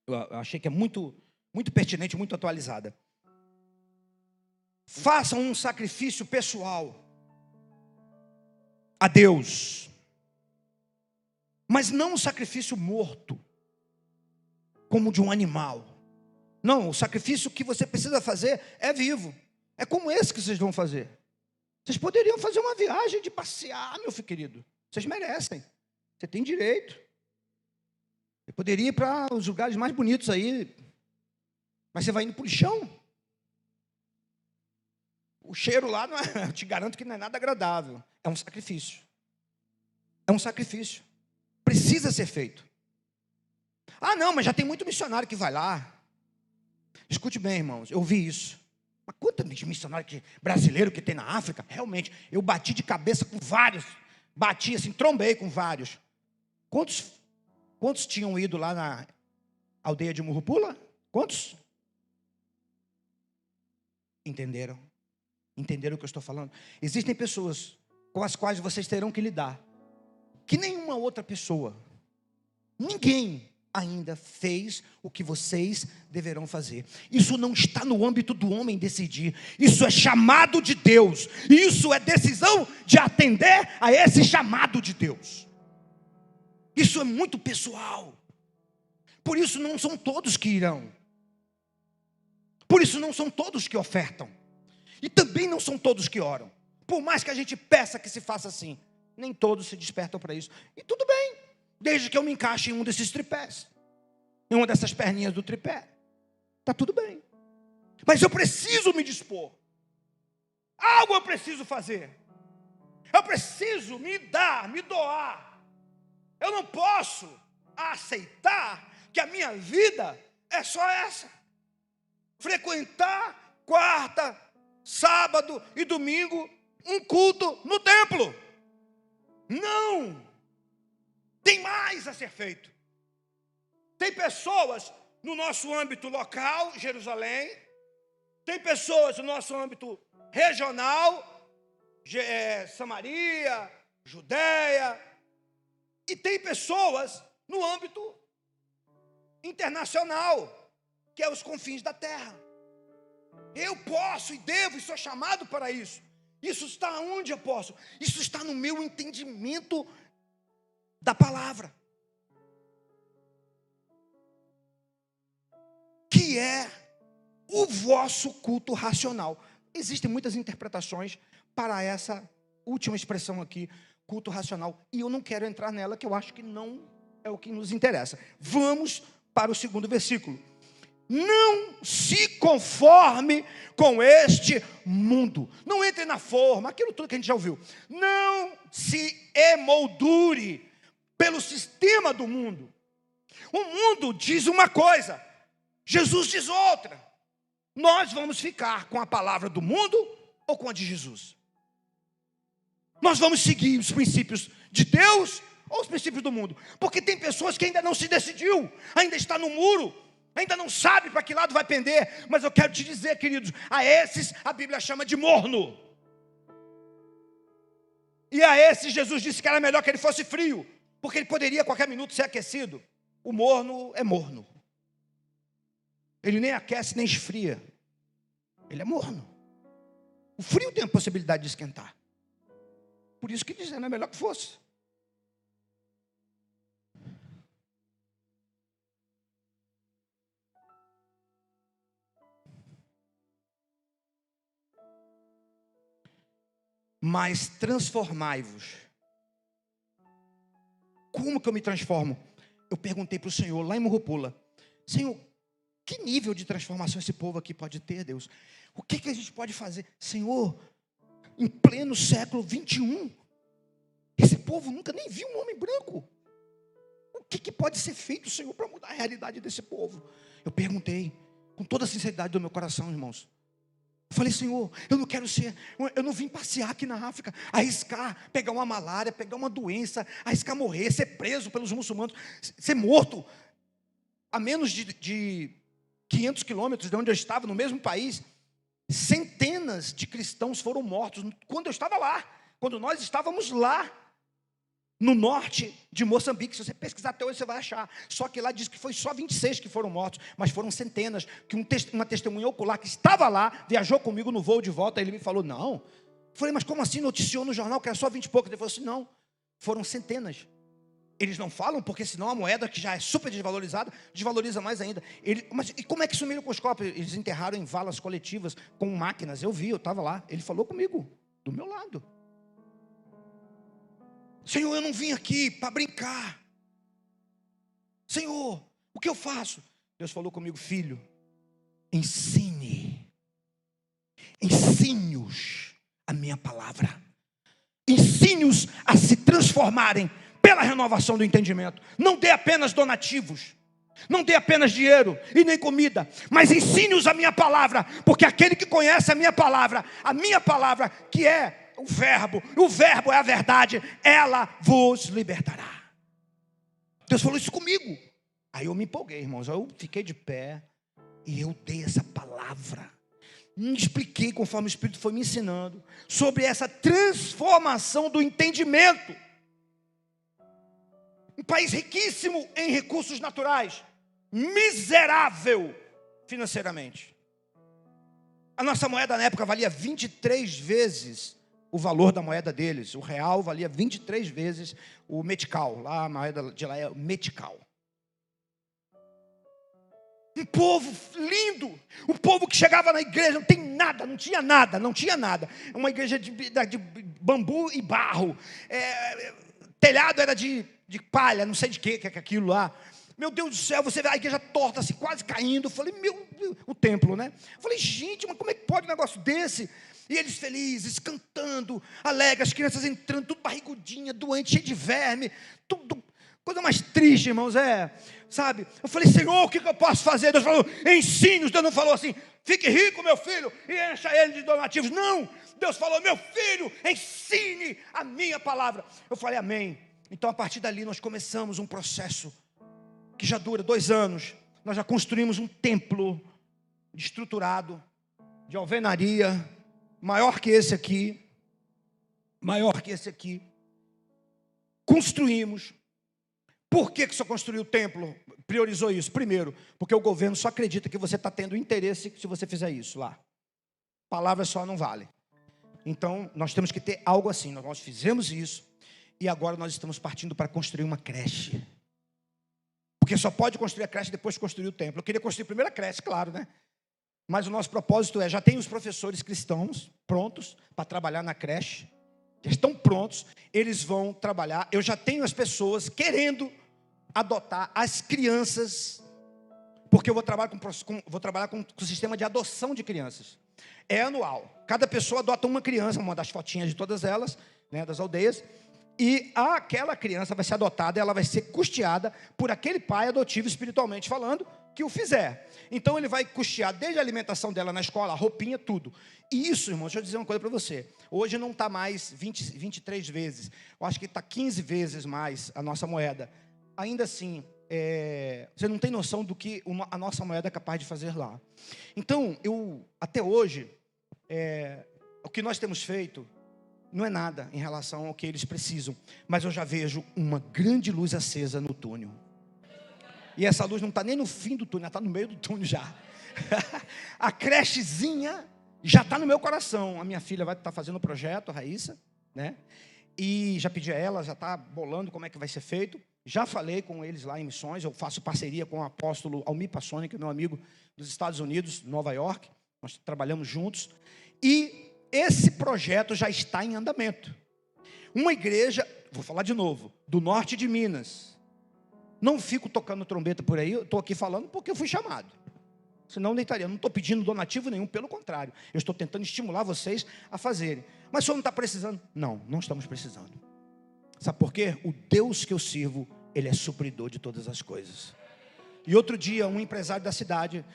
Eu achei que é muito pertinente, muito atualizada. Façam um sacrifício pessoal a Deus, mas não um sacrifício morto, como de um animal. Não, o sacrifício que você precisa fazer é vivo. É como esse que vocês vão fazer. Vocês poderiam fazer uma viagem de passear, meu filho querido. Vocês merecem. Você tem direito. Você poderia ir para os lugares mais bonitos aí, mas você vai indo para o lixão. O cheiro lá, não é, eu te garanto que não é nada agradável. É um sacrifício. É um sacrifício. Precisa ser feito. Ah, não, mas já tem muito missionário que vai lá. Escute bem, irmãos, eu vi isso. Mas quanto de missionário brasileiro que tem na África? Realmente, eu bati de cabeça com vários. Bati assim, trombei com vários. Quantos tinham ido lá na aldeia de Murupula? Quantos? Entenderam? Entenderam o que eu estou falando? Existem pessoas com as quais vocês terão que lidar, que nenhuma outra pessoa, ninguém ainda fez o que vocês deverão fazer. Isso não está no âmbito do homem decidir. Isso é chamado de Deus. Isso é decisão de atender a esse chamado de Deus. Isso é muito pessoal. Por isso não são todos que irão. Por isso não são todos que ofertam. E também não são todos que oram. Por mais que a gente peça que se faça assim, nem todos se despertam para isso. E tudo bem, desde que eu me encaixe em um desses tripés, em uma dessas perninhas do tripé. Está tudo bem. Mas eu preciso me dispor. Algo eu preciso fazer. Eu preciso me dar, me doar. Eu não posso aceitar que a minha vida é só essa. Frequentar quarta, sábado e domingo um culto no templo. Não. Tem mais a ser feito. Tem pessoas no nosso âmbito local, Jerusalém. Tem pessoas no nosso âmbito regional, Samaria, Judeia. E tem pessoas no âmbito internacional, que é os confins da terra. Eu posso e devo e sou chamado para isso. Isso está onde eu posso? Isso está no meu entendimento da palavra. Que é o vosso culto racional. Existem muitas interpretações para essa última expressão aqui, culto racional. E eu não quero entrar nela, que eu acho que não é o que nos interessa. Vamos para o segundo versículo. Não se conforme com este mundo. Não entre na forma, aquilo tudo que a gente já ouviu. Não se emoldure pelo sistema do mundo. O mundo diz uma coisa, Jesus diz outra. Nós vamos ficar com a palavra do mundo ou com a de Jesus? Nós vamos seguir os princípios de Deus ou os princípios do mundo? Porque tem pessoas que ainda não se decidiu, ainda está no muro, ainda não sabe para que lado vai pender. Mas eu quero te dizer, queridos, a esses a Bíblia chama de morno. E a esses Jesus disse que era melhor que ele fosse frio, porque ele poderia a qualquer minuto ser aquecido. O morno é morno. Ele nem aquece nem esfria. Ele é morno. O frio tem a possibilidade de esquentar. Por isso que dizendo é melhor que fosse. Mas transformai-vos. Como que eu me transformo? Eu perguntei para o Senhor lá em Morropula: Senhor, que nível de transformação esse povo aqui pode ter, Deus? O que a gente pode fazer? Senhor, em pleno século 21, esse povo nunca nem viu um homem branco. O que pode ser feito, Senhor, para mudar a realidade desse povo? Eu perguntei, com toda a sinceridade do meu coração, irmãos. Eu falei: Senhor, eu não vim passear aqui na África, arriscar, pegar uma malária, pegar uma doença, arriscar morrer, ser preso pelos muçulmanos, ser morto. A menos de 500 quilômetros de onde eu estava, no mesmo país, centenas de cristãos foram mortos quando eu estava lá, quando nós estávamos lá, no norte de Moçambique. Se você pesquisar até hoje, você vai achar. Só que lá diz que foi só 26 que foram mortos, mas foram centenas, que uma testemunha ocular que estava lá, viajou comigo no voo de volta, ele me falou: não. Eu falei: mas como assim? Noticiou no jornal que era só 20 e poucos. Ele falou assim: não, foram centenas. Eles não falam, porque senão a moeda, que já é super desvalorizada, desvaloriza mais ainda. Mas e como é que sumiram com os corpos? Eles enterraram em valas coletivas, com máquinas. Eu vi, eu estava lá. Ele falou comigo, do meu lado. Senhor, eu não vim aqui para brincar. Senhor, o que eu faço? Deus falou comigo: filho, ensine-os a minha palavra. Ensine-os a se transformarem pela renovação do entendimento. Não dê apenas donativos, não dê apenas dinheiro e nem comida, mas ensine-os a minha palavra, porque aquele que conhece a minha palavra que é o verbo é a verdade, ela vos libertará. Deus falou isso comigo. Aí eu me empolguei, irmãos. Eu fiquei de pé e eu dei essa palavra. Me expliquei conforme o Espírito foi me ensinando sobre essa transformação do entendimento. Um país riquíssimo em recursos naturais, miserável financeiramente. A nossa moeda na época valia 23 vezes o valor da moeda deles. O real valia 23 vezes o metical. Lá a moeda de lá é o metical. Um povo lindo, um povo que chegava na igreja, não tem nada, não tinha nada. Uma igreja de bambu e barro. Telhado era de palha, não sei de que é aquilo lá. Meu Deus do céu, você vê a igreja torta, assim, quase caindo. Eu falei, o templo, né? Eu falei, gente, mas como é que pode um negócio desse? E eles felizes, cantando, alegres, as crianças entrando, tudo barrigudinha, doente, cheio de verme, tudo, coisa mais triste, irmãos, sabe? Eu falei, Senhor, o que eu posso fazer? Deus falou, ensine-os. Deus não falou assim, fique rico, meu filho, e encha ele de donativos. Não, Deus falou, meu filho, ensine a minha palavra. Eu falei, amém. Então, a partir dali, nós começamos um processo que já dura 2 anos. Nós já construímos um templo estruturado, de alvenaria, maior que esse aqui. Construímos. Por que só construiu o templo? Priorizou isso. Primeiro, porque o governo só acredita que você está tendo interesse se você fizer isso lá. Palavras só não vale. Então, nós temos que ter algo assim. Nós fizemos isso e agora nós estamos partindo para construir uma creche. Porque só pode construir a creche depois de construir o templo. Eu queria construir primeiro a creche, claro, né? Mas o nosso propósito já tem os professores cristãos prontos para trabalhar na creche. Já estão prontos, eles vão trabalhar. Eu já tenho as pessoas querendo adotar as crianças, porque eu vou trabalhar com o sistema de adoção de crianças. É anual. Cada pessoa adota uma criança, uma das fotinhas de todas elas, né, das aldeias. E aquela criança vai ser adotada, ela vai ser custeada por aquele pai adotivo, espiritualmente falando, que o fizer. Então ele vai custear desde a alimentação dela na escola, a roupinha, tudo. E isso, irmão, deixa eu dizer uma coisa para você. Hoje não está mais 23 vezes. Eu acho que está 15 vezes mais a nossa moeda. Ainda assim, você não tem noção do que a nossa moeda é capaz de fazer lá. Então, até hoje, o que nós temos feito não é nada em relação ao que eles precisam, mas eu já vejo uma grande luz acesa no túnel. E essa luz não está nem no fim do túnel, está no meio do túnel já. A crechezinha já está no meu coração. A minha filha vai estar fazendo o projeto, a Raíssa, né? E já pedi a ela, já está bolando como é que vai ser feito. Já falei com eles lá em missões. Eu faço parceria com o apóstolo Almir Passoni, que é meu amigo dos Estados Unidos, Nova York. Nós trabalhamos juntos. E esse projeto já está em andamento. Uma igreja, vou falar de novo, do norte de Minas. Não fico tocando trombeta por aí, eu estou aqui falando porque eu fui chamado. Senão nem estaria, não estou pedindo donativo nenhum, pelo contrário. Eu estou tentando estimular vocês a fazerem. Mas o senhor não está precisando? Não, não estamos precisando. Sabe por quê? O Deus que eu sirvo, Ele é supridor de todas as coisas. E outro dia, um empresário da cidade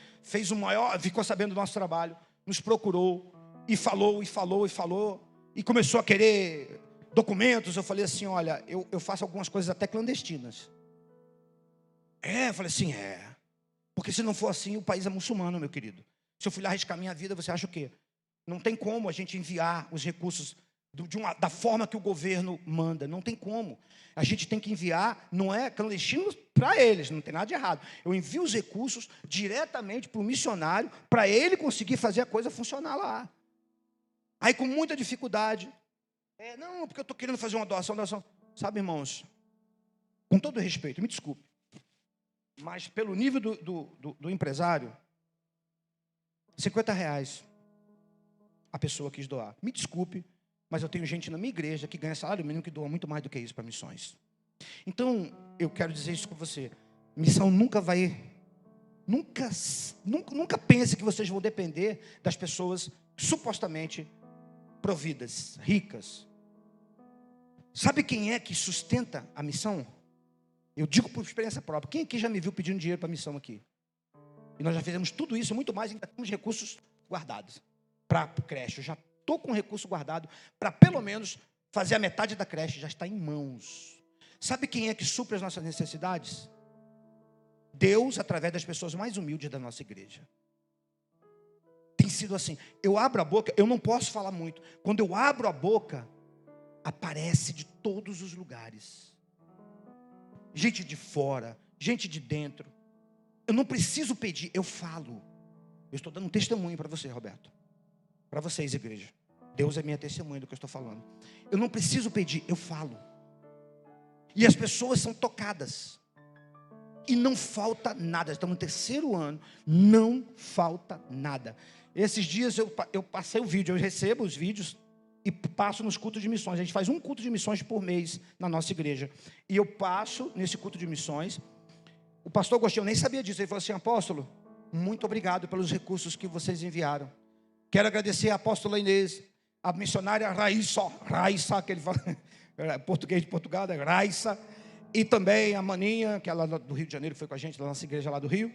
ficou sabendo do nosso trabalho, nos procurou, e falou, e começou a querer documentos. Eu falei assim, olha, eu faço algumas coisas até clandestinas. Eu falei assim, porque se não for assim, o país é muçulmano, meu querido. Se eu fui lá arriscar minha vida, você acha o quê? Não tem como a gente enviar os recursos da forma que o governo manda, não tem como. A gente tem que enviar, não é clandestino para eles, não tem nada de errado. Eu envio os recursos diretamente para o missionário, para ele conseguir fazer a coisa funcionar lá. Aí com muita dificuldade, não, porque eu estou querendo fazer uma doação. Sabe, irmãos, com todo respeito, me desculpe, mas pelo nível do empresário, R$50 a pessoa quis doar. Me desculpe, mas eu tenho gente na minha igreja que ganha salário mínimo que doa muito mais do que isso para missões. Então, eu quero dizer isso com você. Missão nunca pense que vocês vão depender das pessoas supostamente providas, ricas. Sabe quem é que sustenta a missão? Eu digo por experiência própria. Quem aqui já me viu pedindo dinheiro para a missão aqui? E nós já fizemos tudo isso, muito mais, ainda temos recursos guardados para a creche. Eu já estou com recurso guardado para pelo menos fazer a metade da creche, já está em mãos. Sabe quem é que supre as nossas necessidades? Deus, através das pessoas mais humildes da nossa igreja. Tem sido assim. Eu abro a boca, eu não posso falar muito. Quando eu abro a boca, aparece de todos os lugares. Gente de fora, gente de dentro. Eu não preciso pedir, eu falo. Eu estou dando um testemunho para você, Roberto. Para vocês, igreja. Deus é minha testemunha do que eu estou falando. Eu não preciso pedir, eu falo. E as pessoas são tocadas. E não falta nada. Estamos no 3º ano. Não falta nada. Esses dias eu passei o vídeo. Eu recebo os vídeos e passo nos cultos de missões. A gente faz um culto de missões por mês na nossa igreja. E eu passo nesse culto de missões. O pastor Agostinho nem sabia disso. Ele falou assim: apóstolo, muito obrigado pelos recursos que vocês enviaram. Quero agradecer a apóstola Inês, a missionária Raissa, que ele fala, português de Portugal, é Raissa, e também a Maninha, que é lá do Rio de Janeiro, que foi com a gente, da nossa igreja lá do Rio.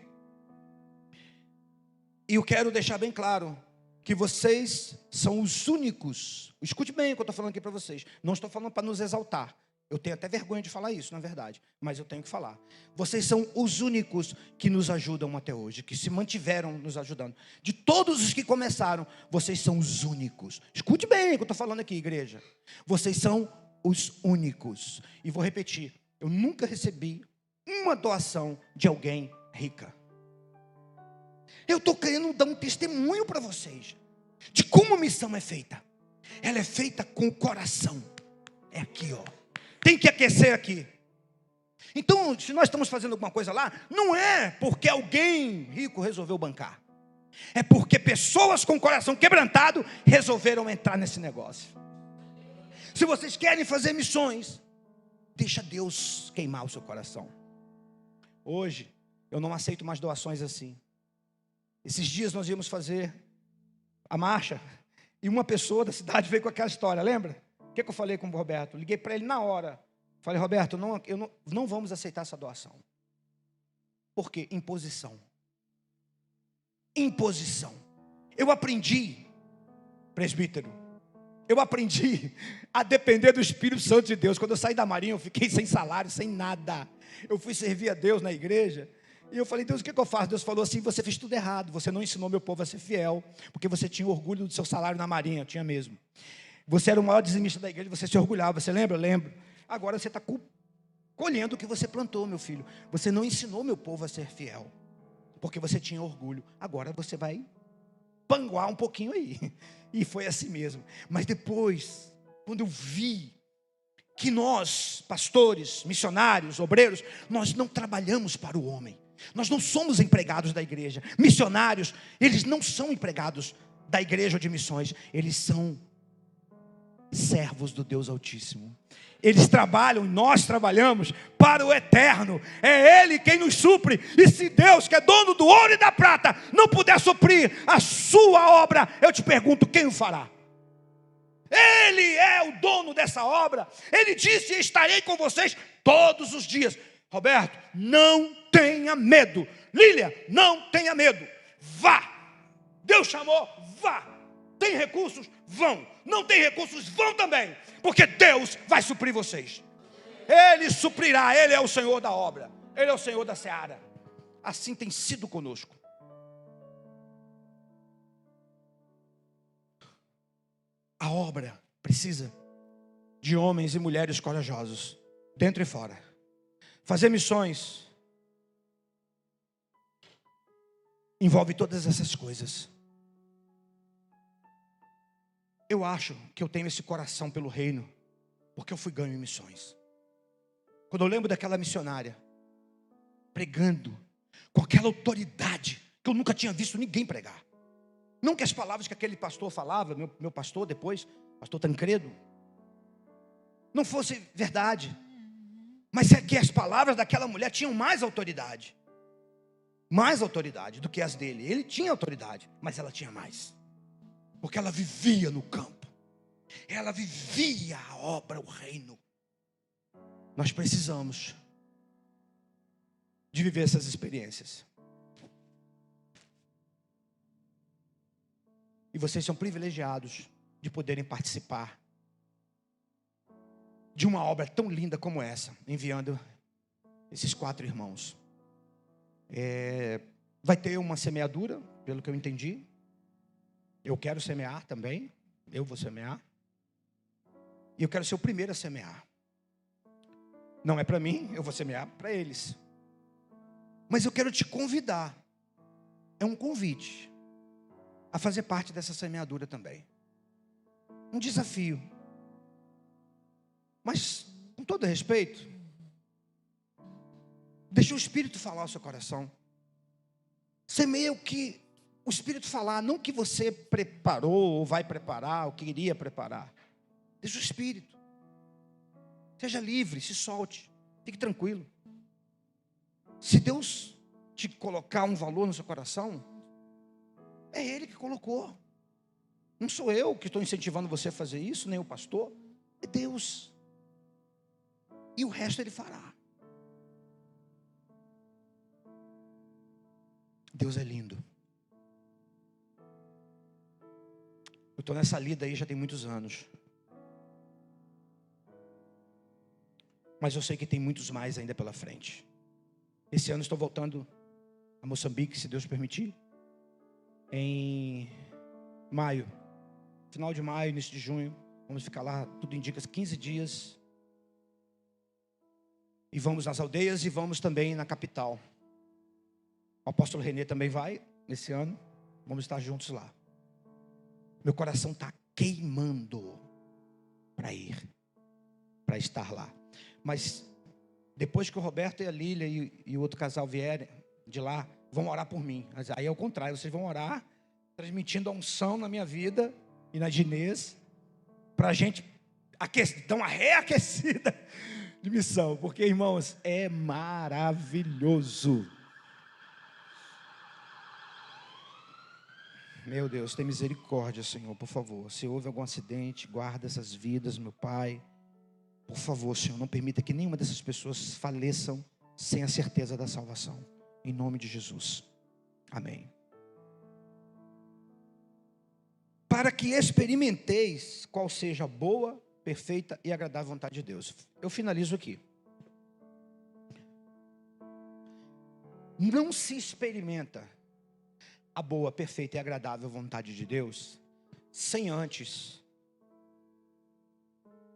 E eu quero deixar bem claro que vocês são os únicos. Escute bem o que eu estou falando aqui para vocês. Não estou falando para nos exaltar. Eu tenho até vergonha de falar isso, na verdade, mas eu tenho que falar. Vocês são os únicos que nos ajudam até hoje, que se mantiveram nos ajudando. De todos os que começaram, vocês são os únicos. Escute bem o que eu estou falando aqui, igreja. Vocês são os únicos. E vou repetir, eu nunca recebi uma doação de alguém rica. Eu estou querendo dar um testemunho para vocês de como a missão é feita. Ela é feita com o coração. É aqui, ó. Tem que aquecer aqui. Então, se nós estamos fazendo alguma coisa lá, não é porque alguém rico resolveu bancar. É porque pessoas com o coração quebrantado resolveram entrar nesse negócio. Se vocês querem fazer missões, deixa Deus queimar o seu coração. Hoje, eu não aceito mais doações assim. Esses dias nós íamos fazer a marcha e uma pessoa da cidade veio com aquela história, lembra? O que eu falei com o Roberto? Liguei para ele na hora. Falei: Roberto, não vamos aceitar essa doação. Por quê? Imposição. Imposição. Eu aprendi, presbítero, eu aprendi a depender do Espírito Santo de Deus. Quando eu saí da Marinha, eu fiquei sem salário, sem nada. Eu fui servir a Deus na igreja. E eu falei: Deus, o que eu faço? Deus falou assim: você fez tudo errado. Você não ensinou meu povo a ser fiel, porque você tinha orgulho do seu salário na Marinha. Eu tinha mesmo. Você era o maior dizimista da igreja, você se orgulhava. Você lembra? Lembro. Agora você está colhendo o que você plantou, meu filho. Você não ensinou meu povo a ser fiel, porque você tinha orgulho. Agora você vai panguar um pouquinho aí. E foi assim mesmo. Mas depois, quando eu vi que nós, pastores, missionários, obreiros, nós não trabalhamos para o homem. Nós não somos empregados da igreja. Missionários, eles não são empregados da igreja ou de missões. Eles são servos do Deus Altíssimo. Eles trabalham, nós trabalhamos para o eterno. É Ele quem nos supre. E se Deus, que é dono do ouro e da prata, não puder suprir a sua obra, eu te pergunto, quem o fará? Ele é o dono dessa obra. Ele disse: estarei com vocês todos os dias. Roberto, não tenha medo. Lília, não tenha medo. Vá. Deus chamou, vá. Tem recursos? Vão. Não tem recursos? Vão também. Porque Deus vai suprir vocês. Ele suprirá. Ele é o Senhor da obra. Ele é o Senhor da seara. Assim tem sido conosco. A obra precisa de homens e mulheres corajosos, dentro e fora. Fazer missões envolve todas essas coisas. Eu acho que eu tenho esse coração pelo reino, porque eu fui ganho em missões. Quando eu lembro daquela missionária pregando com aquela autoridade que eu nunca tinha visto ninguém pregar. Não que as palavras que aquele pastor falava, meu pastor depois, pastor Tancredo, não fosse verdade. Mas é que as palavras daquela mulher tinham mais autoridade do que as dele. Ele tinha autoridade, mas ela tinha mais. Porque ela vivia no campo. Ela vivia a obra, o reino. Nós precisamos de viver essas experiências. E vocês são privilegiados de poderem participar de uma obra tão linda como essa, enviando esses 4 irmãos. Vai ter uma semeadura, pelo que eu entendi. Eu quero semear também. Eu vou semear. E eu quero ser o primeiro a semear. Não é para mim, eu vou semear para eles. Mas eu quero te convidar. É um convite a fazer parte dessa semeadura também. um desafio. Mas, com todo respeito, deixe o Espírito falar ao seu coração. Semeia o que o Espírito falar, não o que você preparou ou vai preparar, ou que iria preparar. Deixe o Espírito. Seja livre, se solte, fique tranquilo. Se Deus te colocar um valor no seu coração, é Ele que colocou. Não sou eu que estou incentivando você a fazer isso, nem o pastor. É Deus. E o resto Ele fará. Deus é lindo. Eu estou nessa lida aí já tem muitos anos. Mas eu sei que tem muitos mais ainda pela frente. Esse ano estou voltando a Moçambique, se Deus permitir. Em maio. Final de maio, início de junho. Vamos ficar lá, tudo indica, 15 dias. E vamos nas aldeias e vamos também na capital. O apóstolo Renê também vai, nesse ano. Vamos estar juntos lá. Meu coração está queimando para ir, para estar lá. Mas depois que o Roberto e a Lília e o outro casal vierem de lá, vão orar por mim. Mas aí é o contrário, vocês vão orar, transmitindo a unção na minha vida e na de Inês, para a gente dar uma reaquecida de missão. Porque, irmãos, é maravilhoso. Meu Deus, tem misericórdia, Senhor, por favor. Se houve algum acidente, guarda essas vidas, meu Pai. Por favor, Senhor, não permita que nenhuma dessas pessoas faleçam sem a certeza da salvação. Em nome de Jesus. Amém. Para que experimenteis qual seja a boa, perfeita e agradável vontade de Deus. Eu finalizo aqui. Não se experimenta a boa, perfeita e agradável vontade de Deus sem antes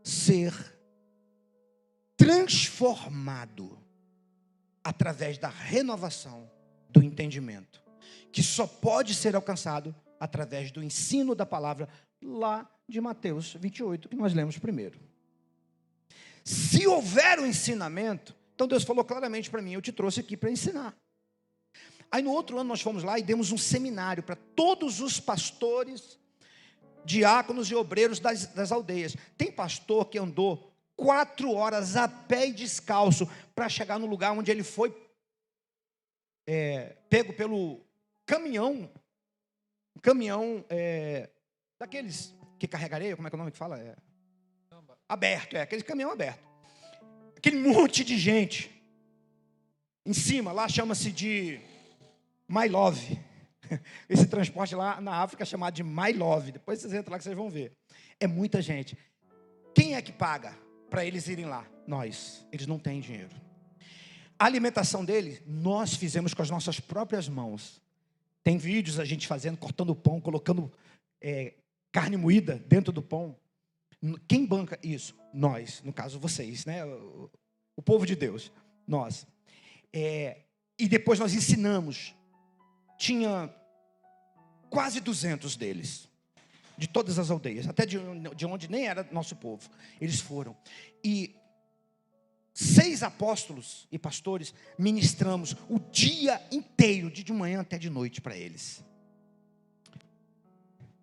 ser transformado através da renovação do entendimento, que só pode ser alcançado através do ensino da palavra lá de Mateus 28, que nós lemos primeiro. Se houver um ensinamento, então Deus falou claramente para mim, eu te trouxe aqui para ensinar. Aí no outro ano nós fomos lá e demos um seminário para todos os pastores, diáconos e obreiros das aldeias. Tem pastor que andou 4 horas a pé e descalço para chegar no lugar onde ele foi pego pelo caminhão, daqueles que carrega areia, como é que é o nome que fala? Aberto, aquele caminhão aberto. Aquele monte de gente em cima, lá chama-se de My Love. Esse transporte lá na África é chamado de My Love. Depois vocês entram lá que vocês vão ver. É muita gente. Quem é que paga para eles irem lá? Nós. Eles não têm dinheiro. A alimentação deles, nós fizemos com as nossas próprias mãos. Tem vídeos a gente fazendo, cortando o pão, colocando carne moída dentro do pão. Quem banca isso? Nós, no caso vocês, né? O povo de Deus. Nós. E depois nós ensinamos. Tinha quase 200 deles, de todas as aldeias, até de onde nem era nosso povo. Eles foram. E 6 apóstolos e pastores ministramos o dia inteiro, de manhã até de noite para eles,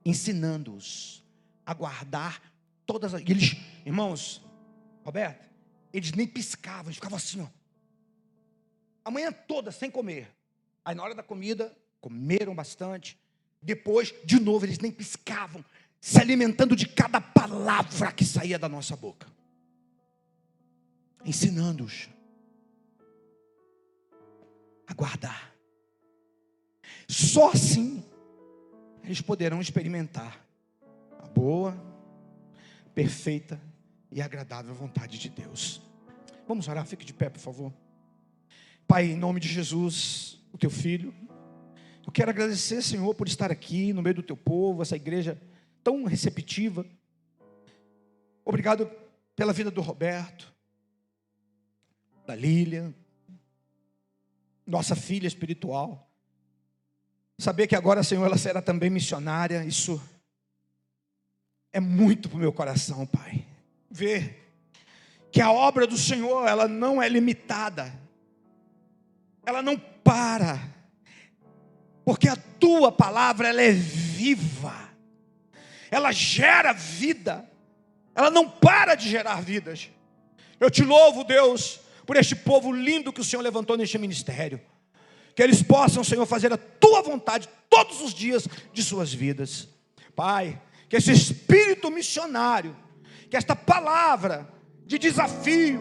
ensinando-os a guardar todas as... Eles, irmãos, Roberto, eles nem piscavam, eles ficavam assim, ó, a manhã toda sem comer. Aí na hora da comida, comeram bastante. Depois, de novo, eles nem piscavam, se alimentando de cada palavra que saía da nossa boca, ensinando-os a guardar. Só assim eles poderão experimentar a boa, perfeita e agradável vontade de Deus. Vamos orar, fique de pé, por favor. Pai, em nome de Jesus, o teu filho, eu quero agradecer, Senhor, por estar aqui no meio do teu povo, essa igreja tão receptiva. Obrigado pela vida do Roberto, da Lília, nossa filha espiritual. Saber que agora, Senhor, ela será também missionária, isso é muito para o meu coração, Pai, ver que a obra do Senhor, ela não é limitada, ela não para, porque a tua palavra, ela é viva, ela gera vida, ela não para de gerar vidas. Eu te louvo, Deus, por este povo lindo que o Senhor levantou neste ministério, que eles possam, Senhor, fazer a tua vontade todos os dias de suas vidas. Pai, que esse espírito missionário, que esta palavra de desafio,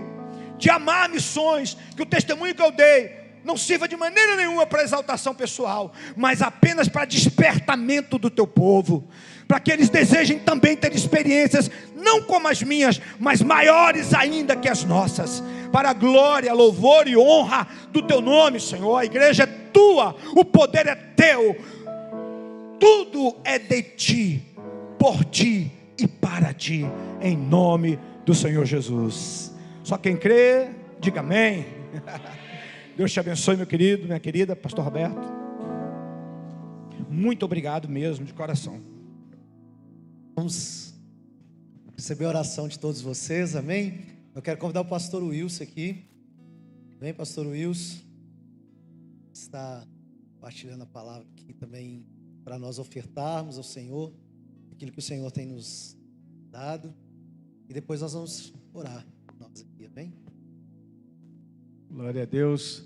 de amar missões, que o testemunho que eu dei não sirva de maneira nenhuma para exaltação pessoal, mas apenas para despertamento do teu povo, para que eles desejem também ter experiências, não como as minhas, mas maiores ainda que as nossas, para a glória, louvor e honra do teu nome, Senhor. A igreja é tua, o poder é teu, tudo é de ti, por ti e para ti, em nome do Senhor Jesus. Só quem crê, diga amém. Deus te abençoe, meu querido, minha querida, pastor Roberto. Muito obrigado mesmo, de coração. Vamos receber a oração de todos vocês, amém? Eu quero convidar o pastor Wilson aqui. Vem, pastor Wilson. Está compartilhando a palavra aqui também para nós ofertarmos ao Senhor aquilo que o Senhor tem nos dado. E depois nós vamos orar nós aqui, amém? Glória a Deus.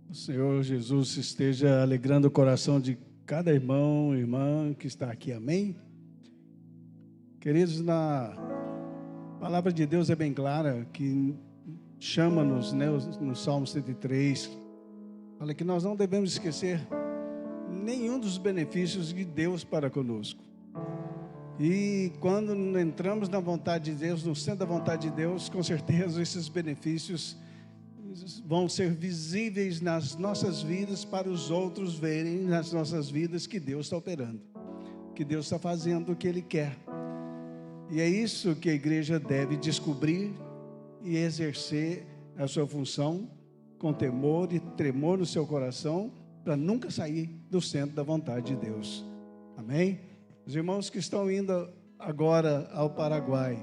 O Senhor Jesus esteja alegrando o coração de cada irmão e irmã que está aqui, amém? Queridos, na palavra de Deus é bem clara, que chama-nos, né, no Salmo 103, fala que nós não devemos esquecer nenhum dos benefícios de Deus para conosco. E quando entramos na vontade de Deus, no centro da vontade de Deus, com certeza esses benefícios vão ser visíveis nas nossas vidas, para os outros verem nas nossas vidas que Deus está operando, que Deus está fazendo o que Ele quer. E é isso que a igreja deve descobrir e exercer a sua função com temor e tremor no seu coração, para nunca sair do centro da vontade de Deus. Amém? Os irmãos que estão indo agora ao Paraguai,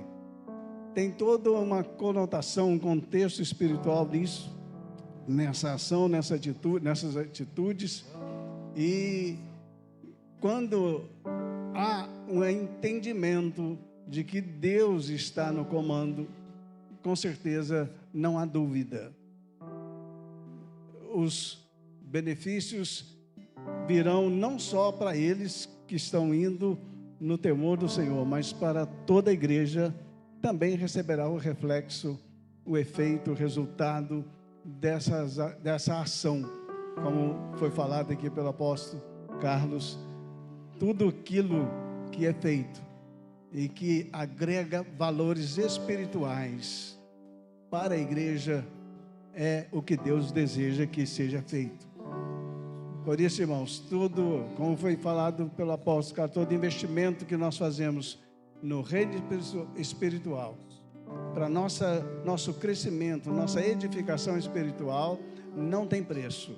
tem toda uma conotação, um contexto espiritual nisso, nessa ação, nessas atitudes. E quando há um entendimento de que Deus está no comando, com certeza não há dúvida. Os benefícios virão não só para eles que estão indo no temor do Senhor, mas para toda a igreja também receberá o reflexo, o efeito, o resultado dessa ação, como foi falado aqui pelo apóstolo Carlos. Tudo aquilo que é feito e que agrega valores espirituais para a igreja é o que Deus deseja que seja feito. Por isso, irmãos, tudo, como foi falado pelo apóstolo Carlos, todo investimento que nós fazemos no reino espiritual, para nosso crescimento, nossa edificação espiritual, não tem preço.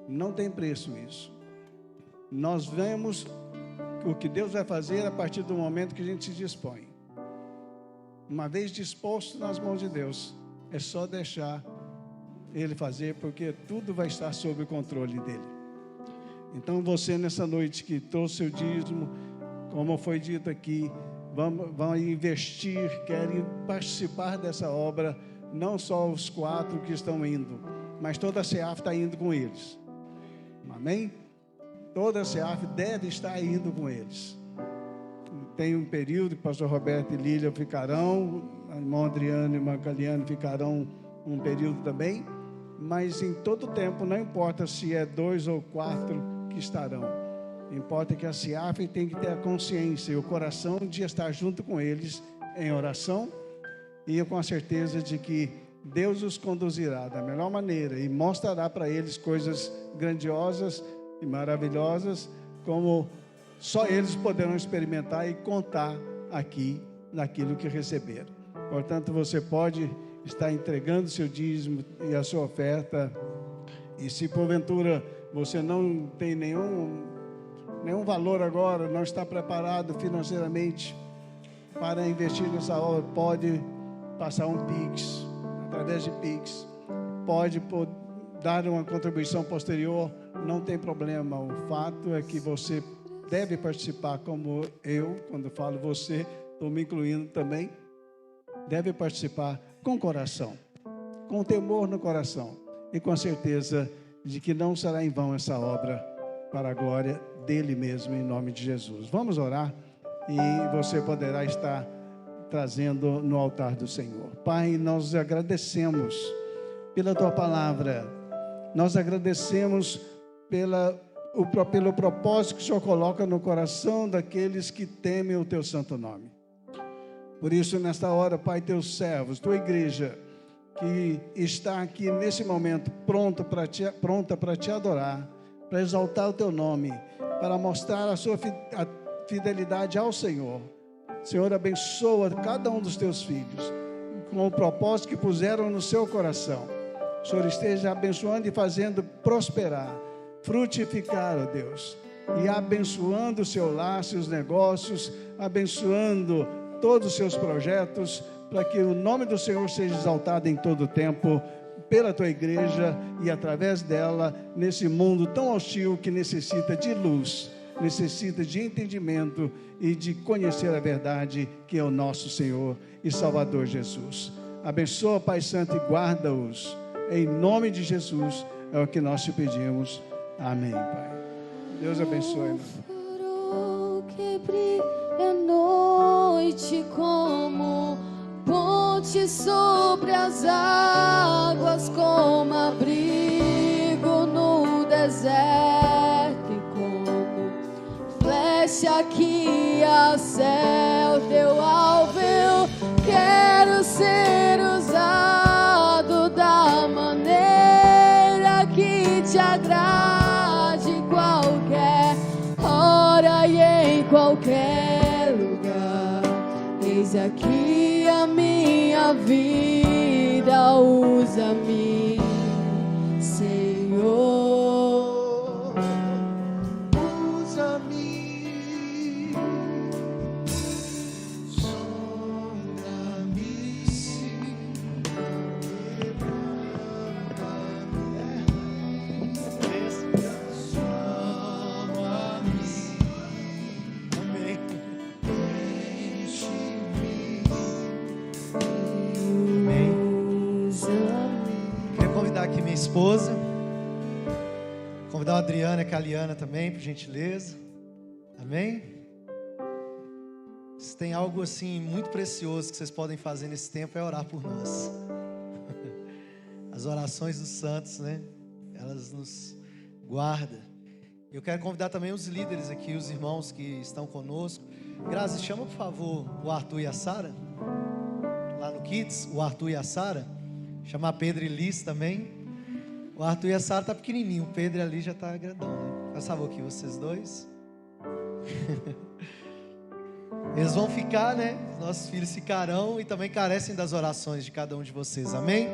Não tem preço isso. Nós vemos o que Deus vai fazer a partir do momento que a gente se dispõe. Uma vez disposto nas mãos de Deus, é só deixar Ele fazer, porque tudo vai estar sob o controle dEle. Então você, nessa noite que trouxe seu dízimo, como foi dito aqui, vão investir, querem participar dessa obra, não só os 4 que estão indo, mas toda a CEAF está indo com eles. Amém? Toda a CEAF deve estar indo com eles. Tem um período que o pastor Roberto e Lília ficarão, a irmã Adriana e a irmã Caliane ficarão um período também, mas em todo tempo, não importa se é 2 ou 4 que estarão. Importa que a CEAF tem que ter a consciência e o coração de estar junto com eles em oração, e eu com a certeza de que Deus os conduzirá da melhor maneira e mostrará para eles coisas grandiosas e maravilhosas, como só eles poderão experimentar e contar aqui naquilo que receberam. Portanto, você pode estar entregando seu dízimo e a sua oferta, e se porventura você não tem nenhum nenhum valor agora, não está preparado financeiramente para investir nessa obra, pode passar um Pix, através de Pix, pode dar uma contribuição posterior, não tem problema. O fato é que você deve participar, como eu, quando falo você, estou me incluindo também, deve participar com coração, com temor no coração e com certeza de que não será em vão essa obra para a glória dele mesmo, em nome de Jesus. Vamos orar e você poderá estar trazendo no altar do Senhor. Pai, nós agradecemos pela tua palavra, nós agradecemos pelo propósito que o Senhor coloca no coração daqueles que temem o teu santo nome. Por isso, nesta hora, Pai, teus servos, tua igreja, que está aqui nesse momento pronta para te adorar, para exaltar o teu nome, para mostrar a sua fidelidade ao Senhor. Senhor, abençoa cada um dos teus filhos, com o propósito que puseram no seu coração. O Senhor esteja abençoando e fazendo prosperar, frutificar, ó Deus, e abençoando o seu lar, seus negócios, abençoando todos os seus projetos, para que o nome do Senhor seja exaltado em todo o tempo, pela tua igreja e através dela, nesse mundo tão hostil que necessita de luz, necessita de entendimento e de conhecer a verdade, que é o nosso Senhor e Salvador Jesus. Abençoa, Pai Santo, e guarda-os, em nome de Jesus, é o que nós te pedimos. Amém, Pai. Deus abençoe. Que brilha noite como ponte sobre as águas, como abrigo no deserto, e como flecha que a céu teu alvo. Eu quero ser usado da maneira que te agrade, em qualquer hora e em qualquer lugar. Eis aqui a minha vida, usa-me, Senhor. Usa-me, sonda-me, sim, aqui minha esposa, convidar a Adriana e a Caliana também, por gentileza. Amém? Se tem algo assim muito precioso que vocês podem fazer nesse tempo, é orar por nós. As orações dos santos, né? Elas nos guardam. Eu quero convidar também os líderes aqui, os irmãos que estão conosco. Grazi, chama por favor o Arthur e a Sara lá no Kids, o Arthur e a Sara. Chamar Pedro e Liz também. O Arthur e a Sara tá pequenininho, o Pedro ali já tá grandão, né? Faz favor aqui, vocês dois. Eles vão ficar, né? Nossos filhos ficarão e também carecem das orações de cada um de vocês, amém?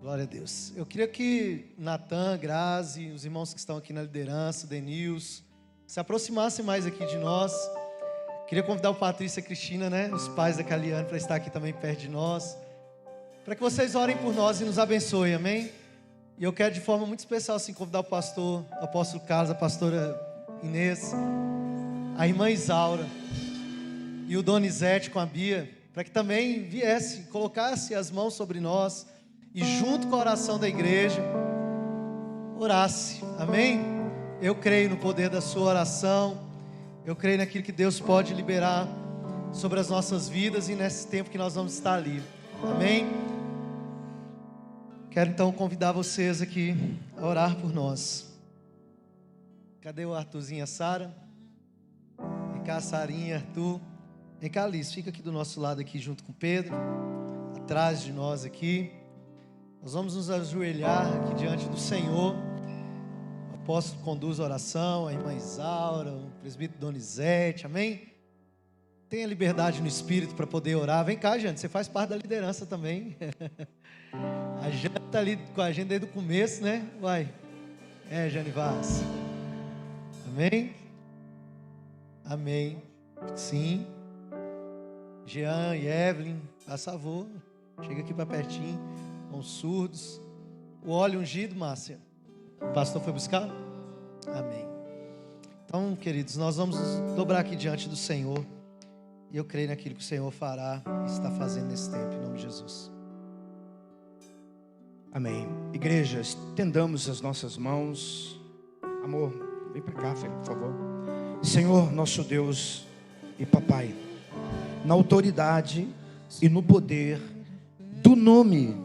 Glória a Deus. Eu queria que Natan, Grazi, os irmãos que estão aqui na liderança, Denils, se aproximassem mais aqui de nós. Queria convidar o Patrícia e a Cristina, né? Os pais da Caliane, para estar aqui também perto de nós, para que vocês orem por nós e nos abençoem, amém? E eu quero de forma muito especial assim, convidar o pastor, o apóstolo Carlos, a pastora Inês, a irmã Isaura e o Donizete com a Bia, para que também viesse, colocasse as mãos sobre nós e junto com a oração da igreja, orasse, amém? Eu creio no poder da sua oração, eu creio naquilo que Deus pode liberar sobre as nossas vidas e nesse tempo que nós vamos estar ali, amém? Quero então convidar vocês aqui a orar por nós. Cadê o Arthurzinho e a Sara? Vem cá, Sarinha, Arthur. Vem cá, Liz, fica aqui do nosso lado aqui junto com o Pedro, atrás de nós aqui. Nós vamos nos ajoelhar aqui diante do Senhor. O apóstolo conduz a oração, a irmã Isaura, o presbítero Donizete, amém? Tenha liberdade no espírito para poder orar. Vem cá, gente, você faz parte da liderança também. A Jane está ali com a gente desde o começo, né? Vai. Jane Vaz. Amém? Amém. Sim. Jean e Evelyn, faz favor. Chega aqui para pertinho. Com os surdos. O óleo ungido, Márcia. O pastor foi buscar? Amém. Então, queridos, nós vamos nos dobrar aqui diante do Senhor. E eu creio naquilo que o Senhor fará e está fazendo nesse tempo, em nome de Jesus. Amém. Igreja, estendamos as nossas mãos. Amor, vem para cá, filho, por favor. Senhor, nosso Deus e Papai, na autoridade e no poder do nome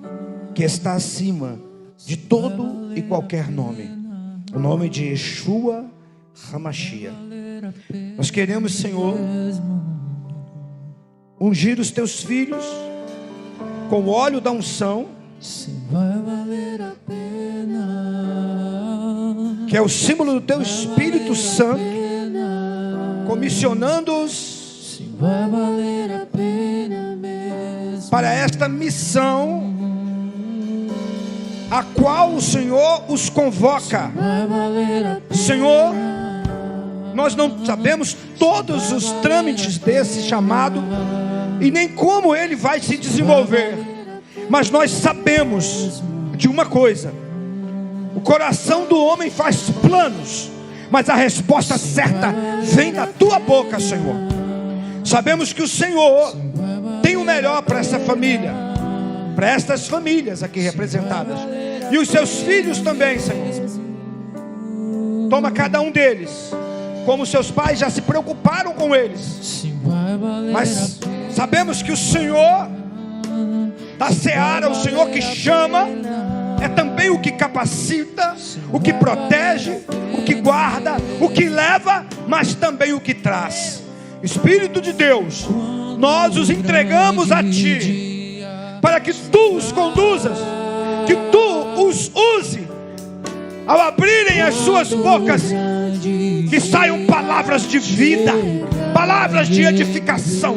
que está acima de todo e qualquer nome, o nome de Yeshua HaMashiach, nós queremos, Senhor, ungir os teus filhos com o óleo da unção, que é o símbolo do teu Espírito Santo, comissionando-os para esta missão a qual o Senhor os convoca. Senhor, nós não sabemos todos os trâmites desse chamado e nem como ele vai se desenvolver, mas nós sabemos de uma coisa: o coração do homem faz planos, mas a resposta certa vem da tua boca, Senhor. Sabemos que o Senhor tem o melhor para essa família, para estas famílias aqui representadas, e os seus filhos também, Senhor. Toma cada um deles, como seus pais já se preocuparam com eles, mas sabemos que o Senhor da seara, o Senhor que chama, é também o que capacita, o que protege, o que guarda, o que leva, mas também o que traz. Espírito de Deus, nós os entregamos a Ti, para que Tu os conduzas, que Tu os use, ao abrirem as suas bocas, que saiam palavras de vida, palavras de edificação,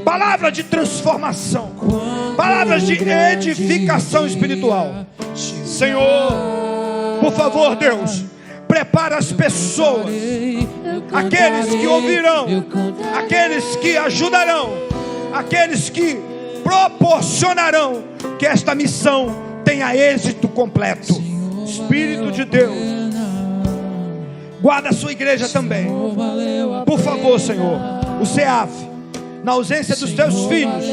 palavras de transformação, palavras de edificação espiritual. Senhor, por favor, Deus, prepara as pessoas, aqueles que ouvirão, aqueles que ajudarão, aqueles que proporcionarão que esta missão tenha êxito completo. Espírito de Deus, guarda a sua igreja também, por favor, Senhor. O CEAF, na ausência dos teus filhos,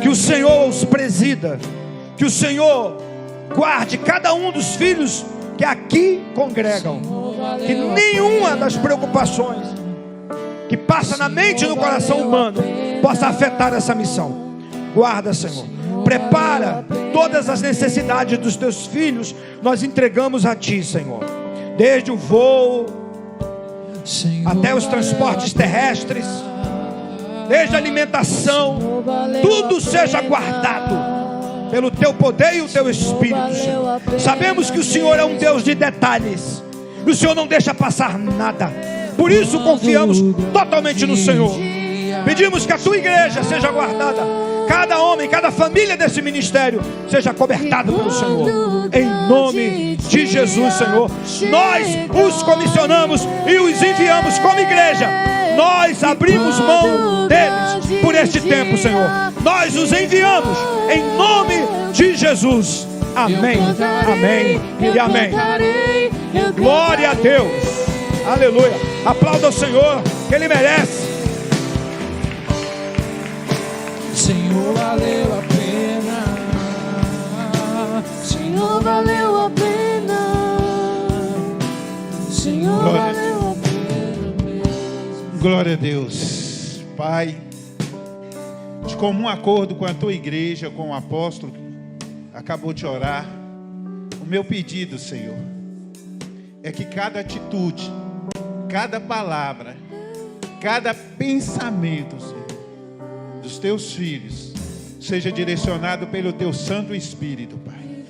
que o Senhor os presida, que o Senhor guarde cada um dos filhos que aqui congregam, que nenhuma das preocupações que passa na mente e no coração humano possa afetar essa missão. Guarda, Senhor, prepara todas as necessidades dos teus filhos, nós entregamos a Ti, Senhor, desde o voo até os transportes terrestres, desde a alimentação, tudo seja guardado pelo Teu poder e o Teu Espírito, Senhor. Sabemos que o Senhor é um Deus de detalhes, e o Senhor não deixa passar nada, por isso confiamos totalmente no Senhor. Pedimos que a Tua igreja seja guardada, cada homem, cada família desse ministério seja cobertada pelo Senhor, em nome de Jesus, Senhor. Nós os comissionamos e os enviamos como igreja. Nós abrimos mão deles por este tempo, Senhor. Nós os enviamos em nome de Jesus. Amém, amém e amém. Glória a Deus, aleluia. Aplauda o Senhor, que Ele merece. Senhor, valeu a pena. Senhor, valeu a pena. Senhor, valeu a pena mesmo. Glória a Deus. Pai, de comum acordo com a Tua igreja, com o apóstolo que acabou de orar, o meu pedido, Senhor, é que cada atitude, cada palavra, cada pensamento, Senhor, dos Teus filhos seja direcionado pelo Teu Santo Espírito, Pai.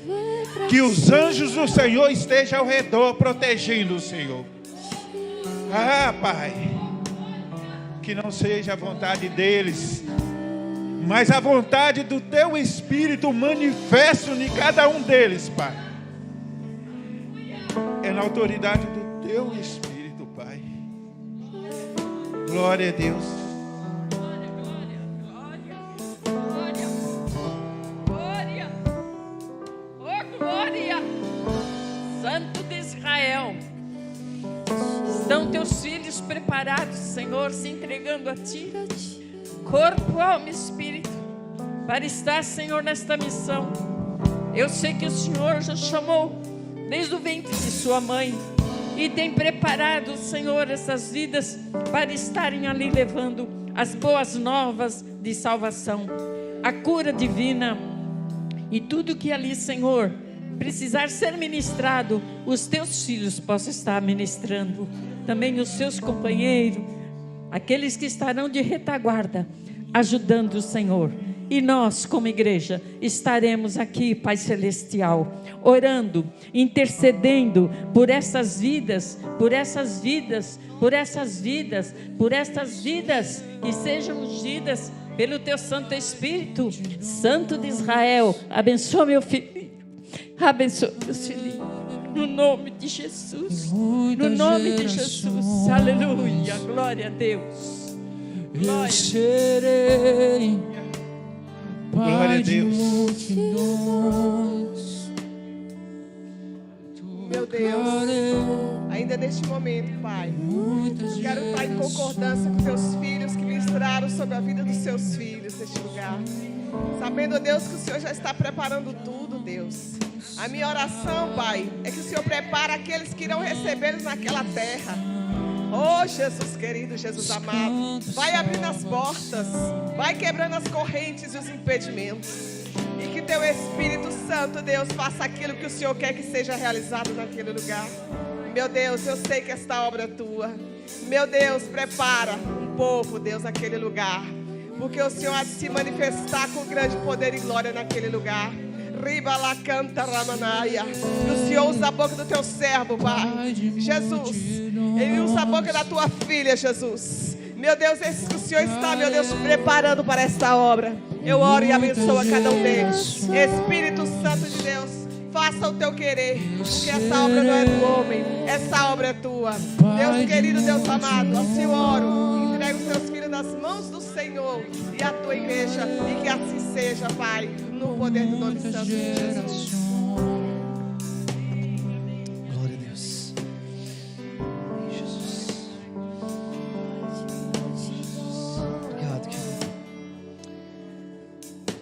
Que os anjos do Senhor estejam ao redor protegendo o Senhor. Ah, Pai, que não seja a vontade deles, mas a vontade do Teu Espírito manifesto em cada um deles, Pai. É na autoridade do Teu Espírito, Glória a Deus. Glória. Oh, glória. Santo de Israel. Estão teus filhos preparados, Senhor, se entregando a Ti, corpo, alma e espírito, para estar, Senhor, nesta missão. Eu sei que o Senhor já chamou desde o ventre de sua mãe e tem preparado, Senhor, essas vidas para estarem ali levando as boas novas de salvação, a cura divina e tudo que ali, Senhor, precisar ser ministrado, os teus filhos possam estar ministrando, também os seus companheiros, aqueles que estarão de retaguarda, ajudando o Senhor. E nós, como igreja, estaremos aqui, Pai Celestial, orando, intercedendo por essas vidas, por essas vidas, por essas vidas, por estas vidas, que sejam ungidas pelo Teu Santo Espírito. Santo de Israel, abençoa meu filho, abençoa meus filhos, no nome de Jesus, no nome de Jesus, aleluia, glória a Deus, Eu serei Glória a Pai de Deus. multidões. Meu Deus, ainda neste momento, Pai, eu quero estar em concordância com Teus filhos que ministraram sobre a vida dos Seus filhos neste lugar. Sabendo, Deus, que o Senhor já está preparando tudo, Deus. A minha oração, Pai, é que o Senhor prepare aqueles que irão recebê-los naquela terra. Oh, Jesus querido, Jesus amado, vai abrindo as portas, vai quebrando as correntes e os impedimentos. E que Teu Espírito Santo, Deus, faça aquilo que o Senhor quer que seja realizado naquele lugar. Meu Deus, eu sei que esta obra é Tua. Meu Deus, prepara um povo, Deus, naquele lugar. Porque o Senhor há de se manifestar com grande poder e glória naquele lugar. Riba la canta ramanaia. O Senhor usa a boca do Teu servo, Pai. Jesus, Ele usa a boca da Tua filha, Jesus. Meu Deus, esse que o Senhor está, meu Deus, preparando para esta obra. Eu oro e abençoo a cada um deles. Espírito Santo de Deus, faça o Teu querer, porque essa obra não é do homem, essa obra é Tua. Deus querido, Deus amado, assim eu oro, entrego os Teus filhos nas mãos do Senhor e a Tua igreja, e que assim seja, Pai, no poder do nome santo de Jesus. Glória a Deus. Jesus. Obrigado, querido.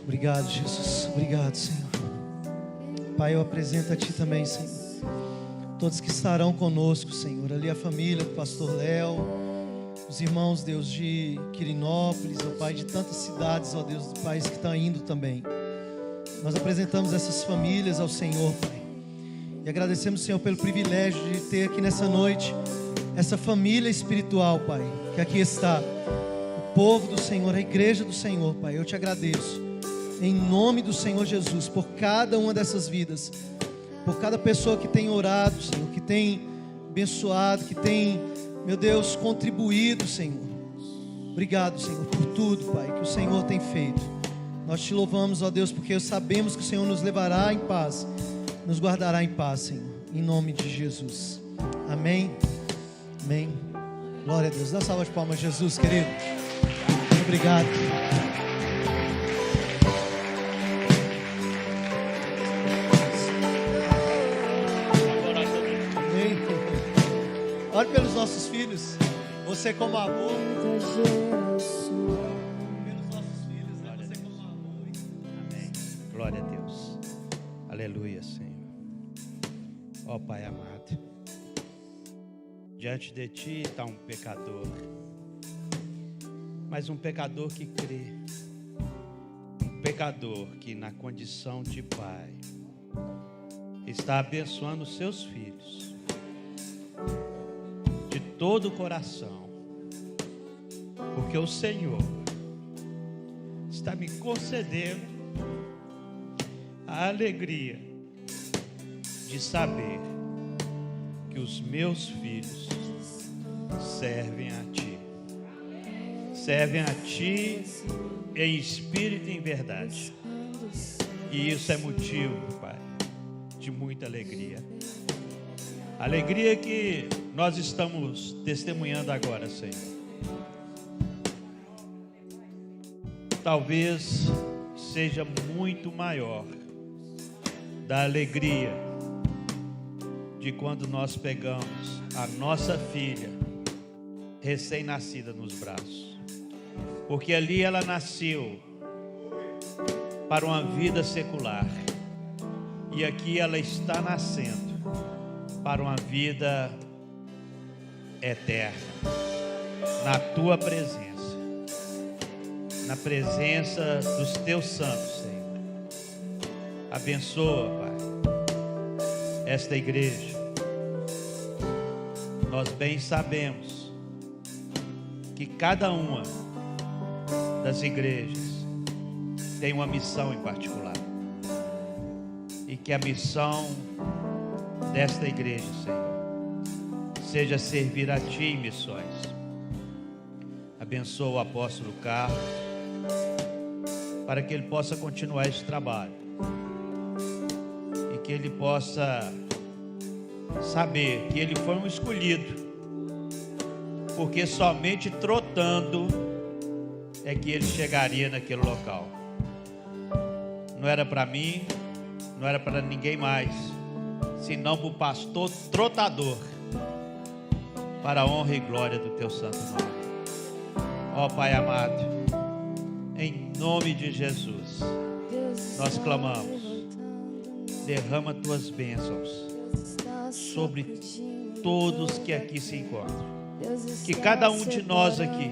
Obrigado, Jesus. Obrigado, Senhor. Pai, eu apresento a Ti também, Senhor, todos que estarão conosco, Senhor, ali a família do pastor Léo, os irmãos, Deus, de Quirinópolis, ó Pai, de tantas cidades, ó Deus, do país que estão indo também. Nós apresentamos essas famílias ao Senhor, Pai, e agradecemos, Senhor, pelo privilégio de ter aqui nessa noite essa família espiritual, Pai, que aqui está, o povo do Senhor, a igreja do Senhor, Pai. Eu Te agradeço em nome do Senhor Jesus, por cada uma dessas vidas, por cada pessoa que tem orado, Senhor, que tem abençoado, que tem, meu Deus, contribuído, Senhor. Obrigado, Senhor, por tudo, Pai, que o Senhor tem feito. Nós Te louvamos, ó Deus, porque sabemos que o Senhor nos levará em paz, nos guardará em paz, Senhor, em nome de Jesus. Amém, amém. Glória a Deus. Dá uma salva de palmas, Jesus, querido. Obrigado. Ore pelos nossos filhos. Você como avô. Pelos nossos filhos, né? Você como avô. Amém. Glória a Deus. Aleluia, Senhor. Ó Pai amado, diante de Ti está um pecador, mas um pecador que crê, um pecador que na condição de pai está abençoando os seus filhos de todo o coração, porque o Senhor está me concedendo a alegria de saber que os meus filhos servem a Ti. Servem a Ti em espírito e em verdade. E isso é motivo, Pai, de muita alegria. Alegria que nós estamos testemunhando agora, Senhor. talvez seja muito maior da alegria de quando nós pegamos a nossa filha recém-nascida nos braços, porque ali ela nasceu para uma vida secular e aqui ela está nascendo para uma vida eterna, na tua presença, na presença dos teus santos, Senhor. Abençoa, Pai, esta igreja. Nós bem sabemos que cada uma das igrejas tem uma missão em particular, e que a missão desta igreja, Senhor, seja servir a Ti em missões. Abençoa o apóstolo Carlos, para que ele possa continuar esse trabalho e que ele possa saber que ele foi um escolhido, porque somente trotando é que ele chegaria naquele local. Não era para mim, não era para ninguém mais, senão para o pastor trotador, para a honra e glória do Teu santo nome. Ó Pai amado, em nome de Jesus, nós clamamos, derrama Tuas bênçãos sobre todos que aqui se encontram. Que cada um de nós aqui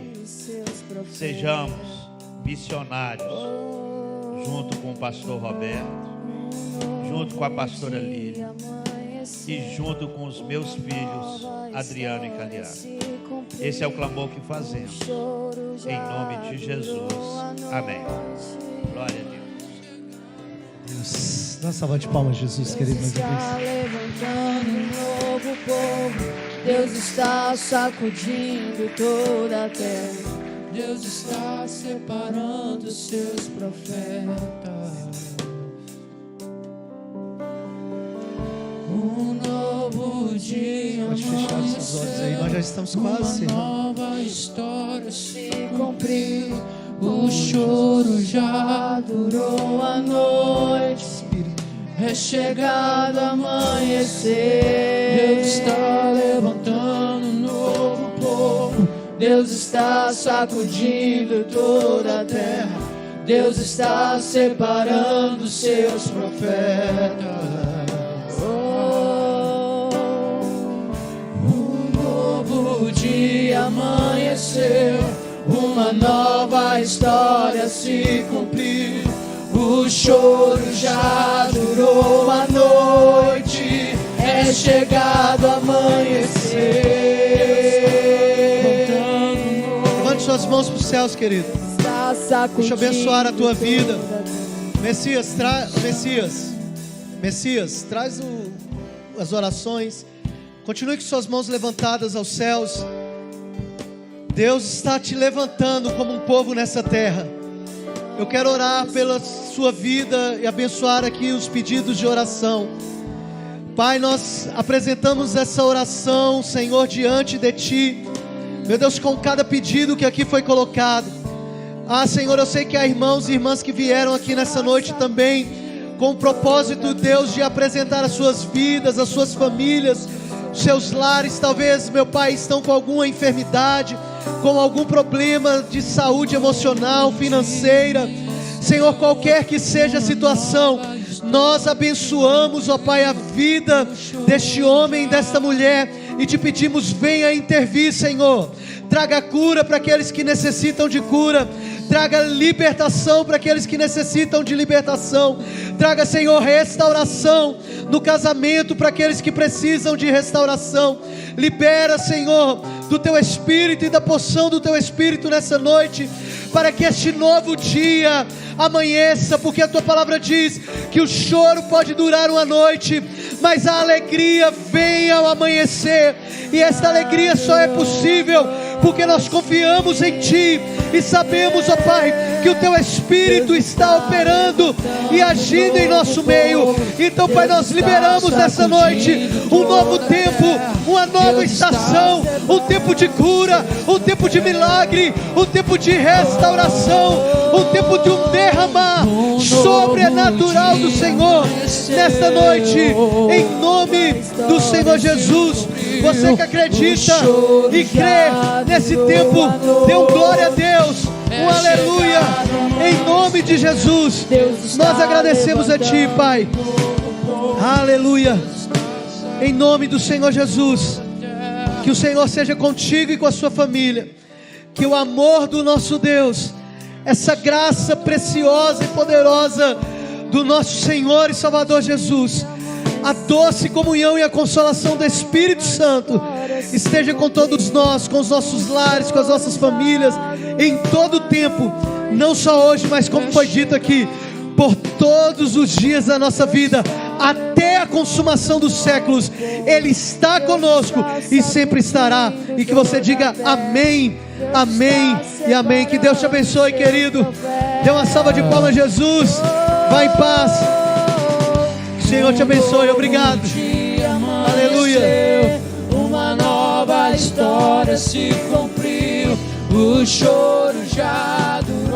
sejamos missionários, junto com o pastor Roberto, junto com a pastora Lília e junto com os meus filhos Adriano e Caliano. Esse é o clamor que fazemos, em nome de Jesus, amém. Glória a Deus. Dá uma salva de palmas, Jesus, querido. Deus está levantando um novo povo. Deus está sacudindo toda a terra. Deus está separando seus profetas. Um novo dia, Pode fechar os seus olhos aí, nós já estamos quase. uma nova história se cumprir. O choro já durou a noite, é chegado amanhecer. Deus está levantando um novo povo. Deus está sacudindo toda a terra. Deus está separando seus profetas. Um novo dia amanheceu, uma nova história se cumprir. O choro já durou a noite, é chegado amanhecer. Levante suas mãos para os céus, querido. Deixa eu abençoar a tua vida. Messias, traz as orações. Continue com suas mãos levantadas aos céus. Deus está te levantando como um povo nessa terra. Eu quero orar pela sua vida e abençoar aqui os pedidos de oração. Pai, nós apresentamos essa oração, Senhor, diante de Ti. Meu Deus, com cada pedido que aqui foi colocado. Senhor, eu sei que há irmãos e irmãs que vieram aqui nessa noite também com o propósito, Deus, de apresentar as suas vidas, as suas famílias, os seus lares. Talvez, meu Pai, estão com alguma enfermidade, com algum problema de saúde emocional, financeira. Senhor, qualquer que seja a situação, nós abençoamos, ó Pai, a vida deste homem, desta mulher, e te pedimos, venha intervir, Senhor. Traga cura para aqueles que necessitam de cura. Traga libertação para aqueles que necessitam de libertação. Traga, Senhor, restauração no casamento para aqueles que precisam de restauração. Libera, Senhor, do Teu Espírito e da porção do Teu Espírito nessa noite, para que este novo dia amanheça, porque a Tua palavra diz que o choro pode durar uma noite, mas a alegria vem ao amanhecer. E esta alegria só é possível porque nós confiamos em Ti e sabemos, ó Pai, que que o Teu Espírito está operando e agindo em nosso meio. Então, Pai, nós liberamos nessa noite um novo tempo, uma nova estação, um tempo de cura, um tempo de milagre, um tempo de restauração, um tempo de um derramar sobrenatural do Senhor nesta noite, em nome do Senhor Jesus. Você que acredita e crê nesse tempo, dê um glória a Deus, um aleluia, em nome de Jesus. Nós agradecemos a Ti, Pai, aleluia, em nome do Senhor Jesus. Que o Senhor seja contigo e com a sua família, que o amor do nosso Deus, essa graça preciosa e poderosa do nosso Senhor e Salvador Jesus, a doce comunhão e a consolação do Espírito Santo esteja com todos nós, com os nossos lares, com as nossas famílias, em todo o tempo, não só hoje, mas como foi dito aqui, por todos os dias da nossa vida, até a consumação dos séculos. Ele está conosco e sempre estará. E que você diga amém, amém e amém. Que Deus te abençoe, querido. Dê uma salva de palmas a Jesus. Vá em paz. Que o Senhor te abençoe. Obrigado. Aleluia. Uma nova história se cumpriu. O choro já durou.